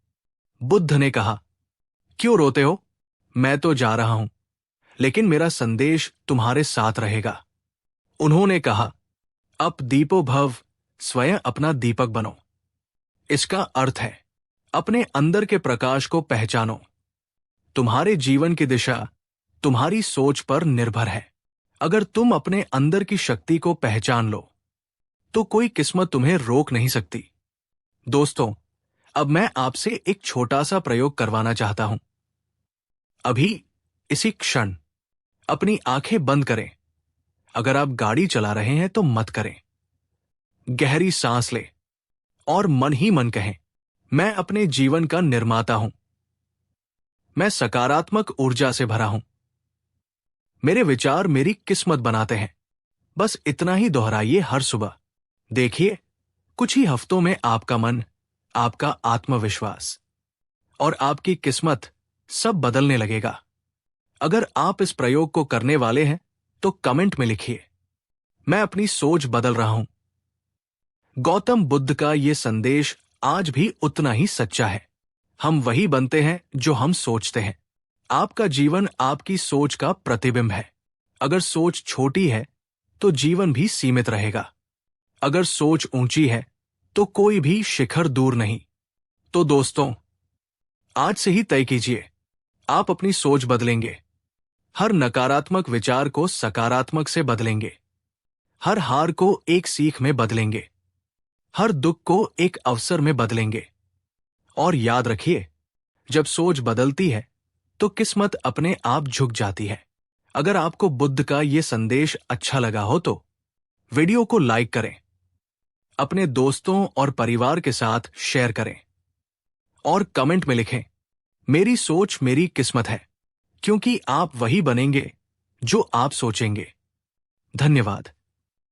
बुद्ध ने कहा, क्यों रोते हो? मैं तो जा रहा हूं, लेकिन मेरा संदेश तुम्हारे साथ रहेगा। उन्होंने कहा, अप दीपो भव, स्वयं अपना दीपक बनो। इसका अर्थ है, अपने अंदर के प्रकाश को पहचानो। तुम्हारे जीवन की दिशा तुम्हारी सोच पर निर्भर है। अगर तुम अपने अंदर की शक्ति को पहचान लो, तो कोई किस्मत तुम्हें रोक नहीं सकती। दोस्तों, अब मैं आपसे एक छोटा सा प्रयोग करवाना चाहता हूं। अभी, इसी क्षण, अपनी आंखें बंद करें। अगर आप गाड़ी चला रहे हैं तो मत करें। गहरी सांस लें और मन ही मन कहें, मैं अपने जीवन का निर्माता हूं। मैं सकारात्मक ऊर्जा से भरा हूं। मेरे विचार मेरी किस्मत बनाते हैं। बस इतना ही दोहराइए हर सुबह। देखिए, कुछ ही हफ्तों में आपका मन, आपका आत्मविश्वास और आपकी किस्मत सब बदलने लगेगा। अगर आप इस प्रयोग को करने वाले हैं तो कमेंट में लिखिए, मैं अपनी सोच बदल रहा हूं। गौतम बुद्ध का यह संदेश आज भी उतना ही सच्चा है। हम वही बनते हैं जो हम सोचते हैं। आपका जीवन आपकी सोच का प्रतिबिंब है। अगर सोच छोटी है तो जीवन भी सीमित रहेगा। अगर सोच ऊंची है तो कोई भी शिखर दूर नहीं। तो दोस्तों, आज से ही तय कीजिए, आप अपनी सोच बदलेंगे। हर नकारात्मक विचार को सकारात्मक से बदलेंगे। हर हार को एक सीख में बदलेंगे। हर दुख को एक अवसर में बदलेंगे। और याद रखिए, जब सोच बदलती है तो किस्मत अपने आप झुक जाती है। अगर आपको बुद्ध का यह संदेश अच्छा लगा हो तो वीडियो को लाइक करें, अपने दोस्तों और परिवार के साथ शेयर करें और कमेंट में लिखें, मेरी सोच मेरी किस्मत है, क्योंकि आप वही बनेंगे जो आप सोचेंगे। धन्यवाद।